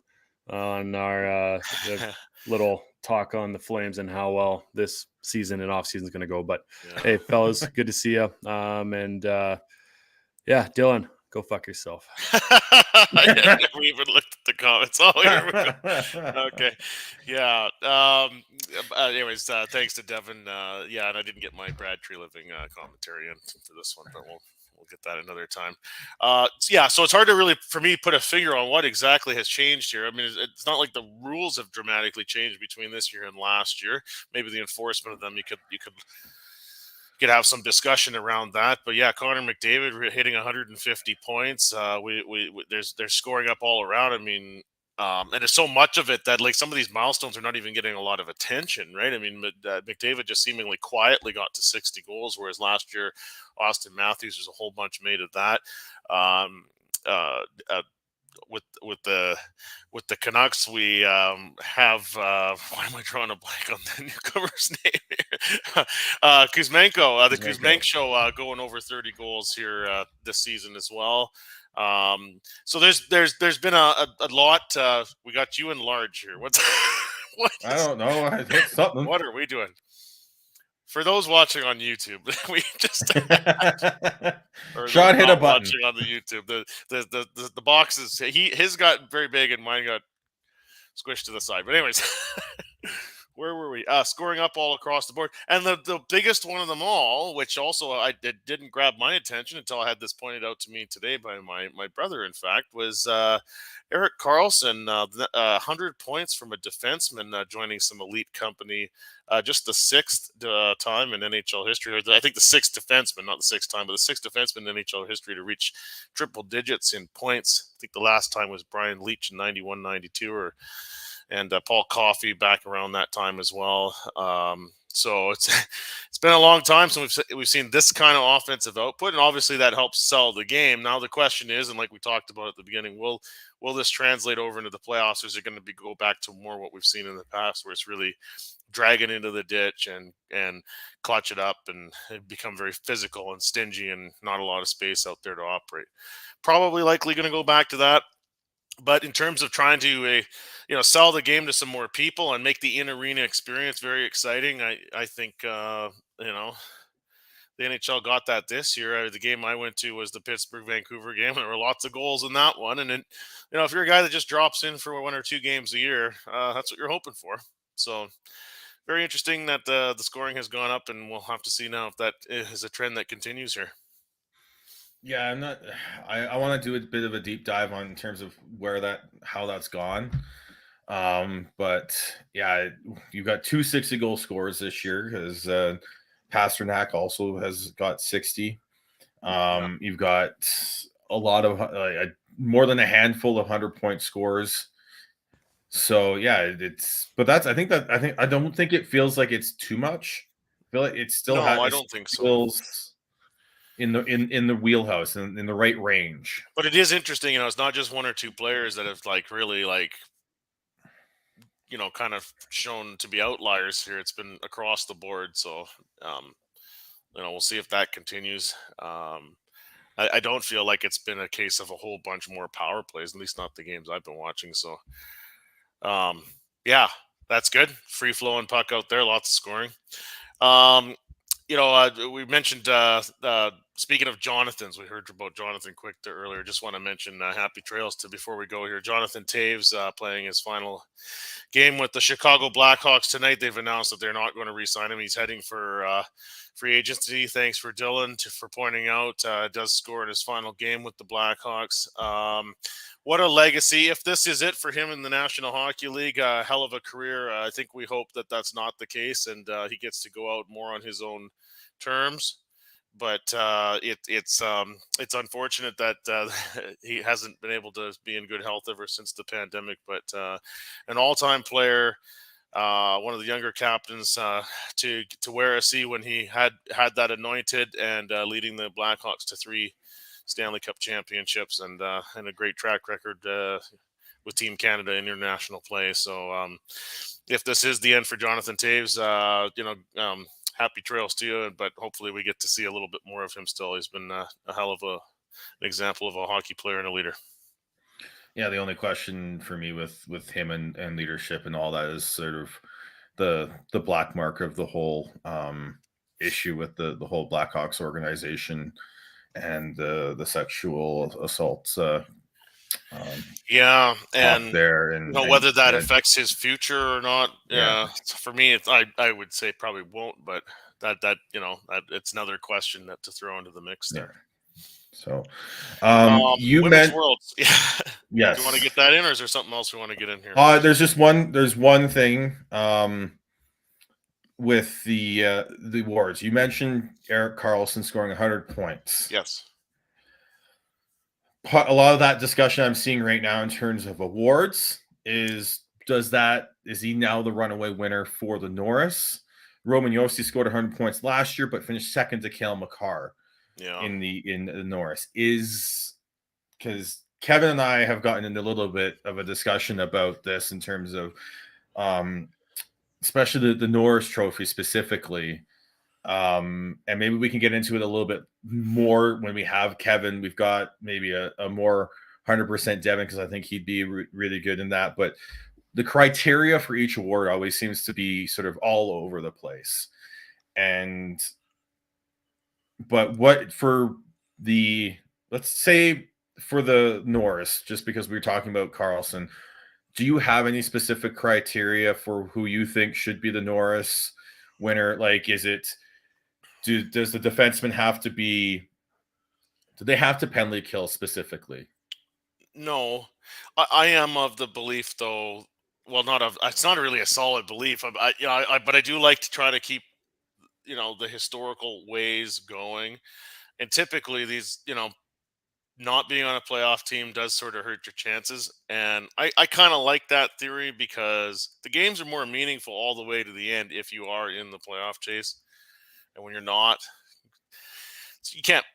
on our little talk on the Flames and how well this season and off season is going to go. But hey, fellas, good to see you. And yeah, Dylan, go fuck yourself. I never even looked at the comments. Oh, here we go. Okay, yeah. Anyways, thanks to Devin. Yeah, and I didn't get my Brad Tree Living commentary in for this one, but we'll get that another time. Yeah, so it's hard to really, for me, put a finger on what exactly has changed here. I mean, it's not like the rules have dramatically changed between this year and last year. Maybe the enforcement of them, you could have some discussion around that. But yeah, Connor McDavid hitting 150 points. They're scoring up all around. I mean, and there's so much of it that like some of these milestones are not even getting a lot of attention, right? I mean, McDavid just seemingly quietly got to 60 goals, whereas last year Austin Matthews, there's a whole bunch made of that. With the Canucks, we have why am I drawing a blank on the newcomer's name here? Kuzmenko, the Kuzmenko show going over 30 goals here this season as well. So there's been a lot. We got you in large here. What I don't know. I hit something. What are we doing? For those watching on YouTube, we just Sean hit a button. Watching on the YouTube, the boxes his got very big and mine got squished to the side. But anyways, where were we? Scoring up all across the board, and the biggest one of them all, which also didn't grab my attention until I had this pointed out to me today by my brother. In fact, was Erik Karlsson, 100 points from a defenseman joining some elite company. Just the sixth time in NHL history, or I think the sixth defenseman, not the sixth time, but the sixth defenseman in NHL history to reach triple digits in points. I think the last time was Brian Leetch in 91-92, and Paul Coffey back around that time as well. So it's been a long time since we've seen this kind of offensive output, and obviously that helps sell the game. Now the question is, and like we talked about at the beginning, will this translate over into the playoffs, or is it going to go back to more what we've seen in the past, where it's really dragging into the ditch and clutch it up and become very physical and stingy and not a lot of space out there to operate? Probably likely going to go back to that. But in terms of trying to sell the game to some more people and make the in-arena experience very exciting, I think the NHL got that this year. The game I went to was the Pittsburgh-Vancouver game. There were lots of goals in that one. And then, if you're a guy that just drops in for 1 or 2 games a year, that's what you're hoping for. So very interesting that the scoring has gone up, and we'll have to see now if that is a trend that continues here. Yeah, I want to do a bit of a deep dive on in terms of how that's gone. But yeah, you've got 2 60-goal scorers this year because Pasternak also has got 60. You've got a lot of more than a handful of 100-point scores. So yeah, I don't think it feels like it's too much. I feel like it still No, I it don't think so. feels in the wheelhouse and in the right range. But it is interesting, it's not just one or two players that have really kind of shown to be outliers here. It's been across the board. So, we'll see if that continues. I don't feel like it's been a case of a whole bunch more power plays, at least not the games I've been watching. So, yeah, that's good. Free flowing puck out there, lots of scoring. We mentioned, speaking of Jonathan's, we heard about Jonathan Quick there earlier. Just want to mention happy trails to before we go here. Jonathan Taves playing his final game with the Chicago Blackhawks tonight. They've announced that they're not going to re-sign him. He's heading for free agency. Thanks for Dylan for pointing out. Does score in his final game with the Blackhawks. What a legacy. If this is it for him in the National Hockey League, hell of a career. I think we hope that that's not the case, and he gets to go out more on his own terms. But it's unfortunate that he hasn't been able to be in good health ever since the pandemic. But an all-time player, one of the younger captains to wear a C when he had that anointed, and leading the Blackhawks to 3 Stanley Cup championships, and a great track record with Team Canada in international play. So if this is the end for Jonathan Taves, happy trails to you, but hopefully we get to see a little bit more of him still. He's been a hell of an example of a hockey player and a leader. Yeah, the only question for me with him and leadership and all that is sort of the black mark of the whole issue with the whole Blackhawks organization and the sexual assaults. Yeah, and there, and whether that affects his future or not. Yeah. For me, I would say probably won't, but that it's another question that to throw into the mix there. So, you mentioned Worlds. Yeah. Yes. Do you want to get that in, or is there something else we want to get in here? There's one thing with the awards. You mentioned Erik Karlsson scoring 100 points. Yes. A lot of that discussion I'm seeing right now in terms of awards is he now the runaway winner for the Norris? Roman Josi scored 100 points last year, but finished second to Cale Makar. Yeah. In the Norris, is because Kevin and I have gotten into a little bit of a discussion about this in terms of especially the Norris Trophy specifically. And maybe we can get into it a little bit more when we have Kevin. We've got maybe a more 100% Devin, because I think he'd be really good in that. But the criteria for each award always seems to be sort of all over the place. But what for let's say for the Norris, just because we were talking about Karlsson, do you have any specific criteria for who you think should be the Norris winner? Like, does the defenseman have to be, do they have to penalty kill specifically? No, I am of the belief, though. Well, it's not really a solid belief. But I do like to try to keep, the historical ways going. And typically these, not being on a playoff team does sort of hurt your chances. And I kind of like that theory, because the games are more meaningful all the way to the end if you are in the playoff chase. And when you're not, you can't,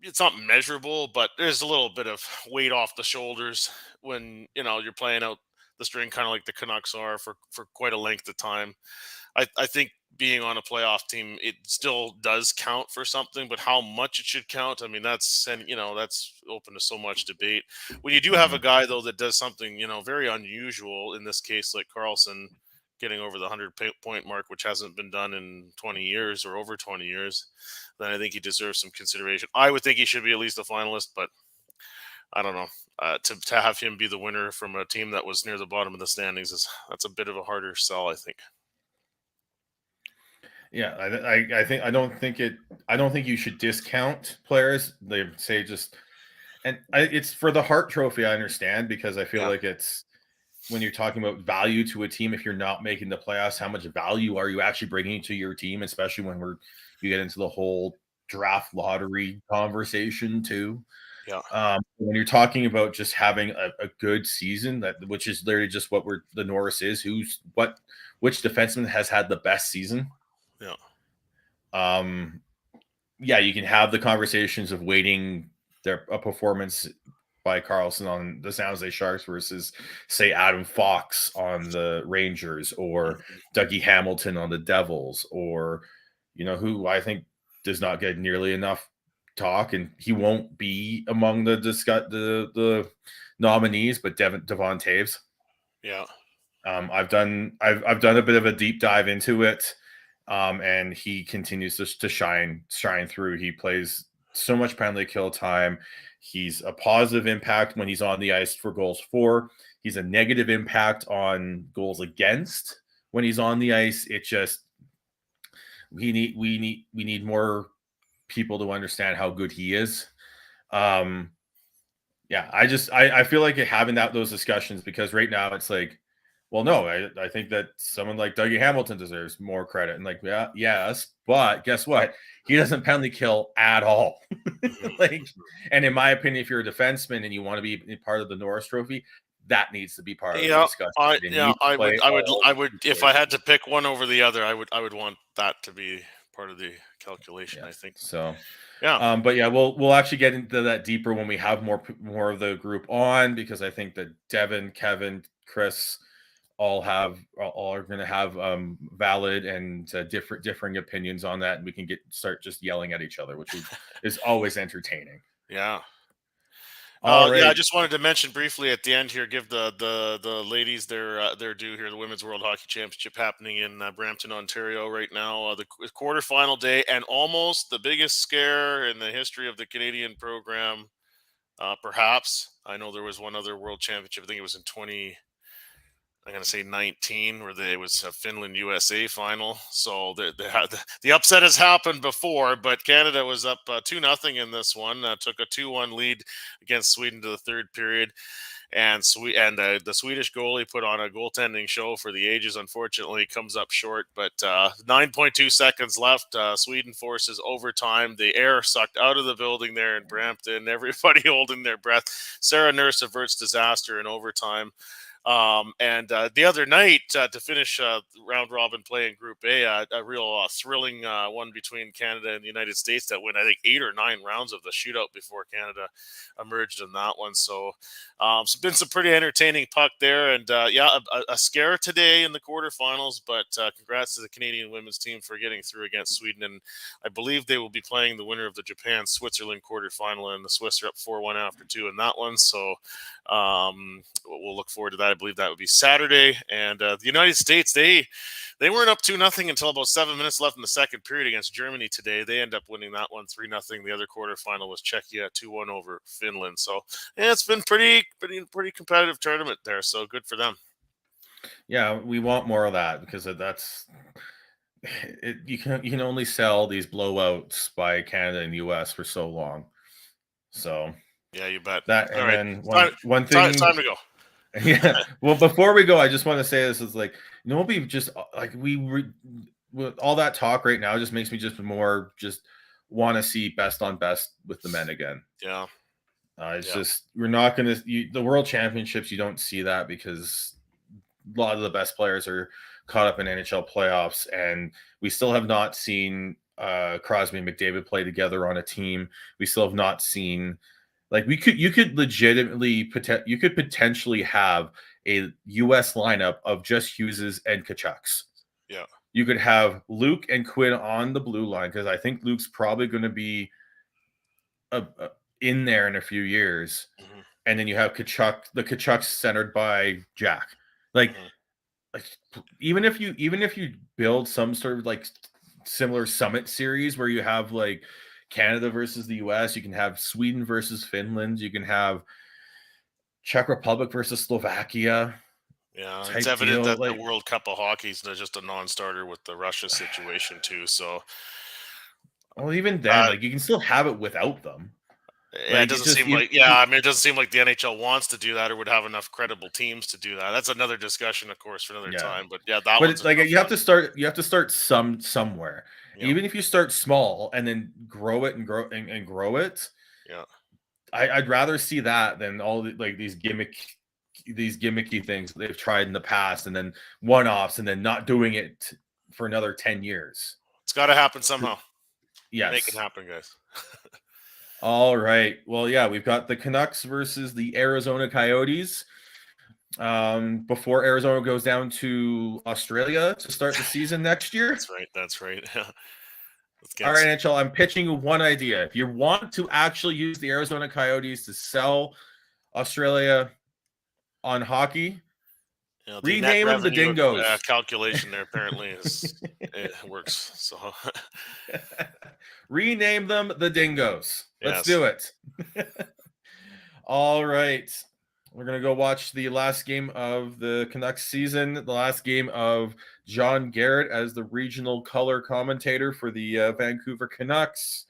it's not measurable, but there's a little bit of weight off the shoulders when, you're playing out the string, kind of like the Canucks are for quite a length of time. I think being on a playoff team, it still does count for something, but how much it should count, I mean, that's open to so much debate. When you do have a guy, though, that does something, very unusual, in this case, like Karlsson getting over the 100-point mark, which hasn't been done in 20 years or over 20 years, then I think he deserves some consideration. I would think he should be at least a finalist, but I don't know. To have him be the winner from a team that was near the bottom of the standings, that's a bit of a harder sell, I think. Yeah, I don't think you should discount players. They say it's for the Hart Trophy. I understand, because I feel like it's when you're talking about value to a team, if you're not making the playoffs, how much value are you actually bringing to your team, especially when you get into the whole draft lottery conversation too. Yeah. When you're talking about just having a good season, which is literally just what the Norris is, which defenseman has had the best season. Yeah. Yeah, you can have the conversations of weighting a performance by Carlson on the San Jose Sharks versus, say, Adam Fox on the Rangers, or Dougie Hamilton on the Devils, or who I think does not get nearly enough talk, and he won't be among the nominees, but Devon Taves. Yeah. I've done a bit of a deep dive into it, and he continues to shine through. He plays so much penalty kill time. He's a positive impact when he's on the ice for goals for. He's a negative impact on goals against when he's on the ice. It just we need more people to understand how good he is. Yeah, I feel like having those discussions, because right now it's like, well, no, I think that someone like Dougie Hamilton deserves more credit. And like, yeah, yes, but guess what? He doesn't penalty kill at all. Like, and in my opinion, if you're a defenseman and you want to be part of the Norris Trophy, that needs to be part of the discussion. I would, if I had to pick one over the other, I would want that to be part of the calculation. Yeah. I think So. Yeah. But yeah, we'll actually get into that deeper when we have more of the group on, because I think that Devin, Kevin, Chris all are going to have valid and differing opinions on that, and we can start just yelling at each other, which is always entertaining. Yeah. All right. Yeah, I just wanted to mention briefly at the end here, give the ladies their due here. The Women's World Hockey Championship happening in Brampton, Ontario right now. The quarterfinal day, and almost the biggest scare in the history of the Canadian program, perhaps. I know there was one other World Championship. I think it was in 19, where it was a Finland USA final. So the upset has happened before, but Canada was up 2-0 in this one. Took a 2-1 lead against Sweden to the third period, and the Swedish goalie put on a goaltending show for the ages. Unfortunately, comes up short. But 9.2 seconds left. Sweden forces overtime. The air sucked out of the building there in Brampton. Everybody holding their breath. Sarah Nurse averts disaster in overtime. And the other night, to finish round robin play in Group A, a real thrilling one between Canada and the United States that went, I think, 8 or 9 rounds of the shootout before Canada emerged in that one. So it's been some pretty entertaining puck there, and a scare today in the quarterfinals. But congrats to the Canadian women's team for getting through against Sweden, and I believe they will be playing the winner of the Japan-Switzerland quarterfinal, and the Swiss are up 4-1 after 2 in that one. So we'll look forward to that. I believe that would be Saturday. And the United States, they weren't up 2-0 until about 7 minutes left in the second period against Germany today. They end up winning that one 3-0. The other quarterfinal was Czechia 2-1 over Finland. So it's been pretty competitive tournament there. So good for them. Yeah, we want more of that, because that's it. You can only sell these blowouts by Canada and US for so long. So yeah, you bet. That, and all right, then one thing. Time to go. Yeah. Well, before we go, I just want to say this is like, what we just like with all that talk right now just makes me just want to see best on best with the men again. Yeah. Just, we're not going to the World Championships. You don't see that because a lot of the best players are caught up in NHL playoffs, and we still have not seen Crosby and McDavid play together on a team. We still have not seen. Like, you could potentially have a U.S. lineup of just Hugheses and Kachucks. Yeah. You could have Luke and Quinn on the blue line, because I think Luke's probably going to be in there in a few years. Mm-hmm. And then you have the Kachucks centered by Jack. Like even if you build some sort of like similar summit series where you have like Canada versus the US, you can have Sweden versus Finland, you can have Czech Republic versus Slovakia. Yeah, it's evident that the World Cup of Hockey is just a non-starter with the Russia situation too. So, well, even then, you can still have it without them. Yeah, Like, it doesn't just seem like. Yeah, I mean, it doesn't seem like the NHL wants to do that or would have enough credible teams to do that. That's another discussion, of course, for another Yeah. time. But yeah, that But one's it's a like tough you have one. to start. You have to start somewhere. Yeah. Even if you start small and then grow it and grow it. Yeah. I'd rather see that than all like these gimmicky things they've tried in the past, and then one-offs, and then not doing it for another 10 years. It's got to happen somehow. Yes. Make it happen, guys. All right. Well, yeah, we've got the Canucks versus the Arizona Coyotes. Before Arizona goes down to Australia to start the season next year. That's right. That's right. All right, NHL, I'm pitching you one idea. If you want to actually use the Arizona Coyotes to sell Australia on hockey, You know, rename them the Dingoes. Calculation there apparently it works. So rename them the Dingoes. Let's Yes. do it. All right. We're going to go watch the last game of the Canucks season, the last game of John Garrett as the regional color commentator for the Vancouver Canucks.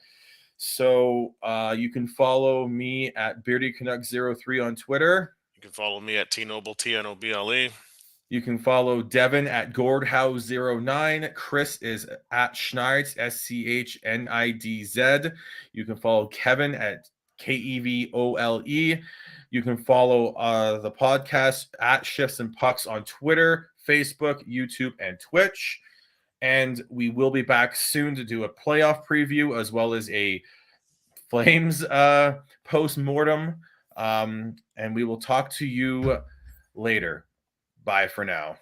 So you can follow me at BeardyCanucks03 on Twitter. you can follow me at T-Noble, T-N-O-B-L-E. You can follow Devin at Gordhouse09. Chris is at Schneidz, SCHNIDZ. You can follow Kevin at KEVOLE. You can follow the podcast at Shifts and Pucks on Twitter, Facebook, YouTube, and Twitch. And we will be back soon to do a playoff preview as well as a Flames post-mortem. And we will talk to you later. Bye for now.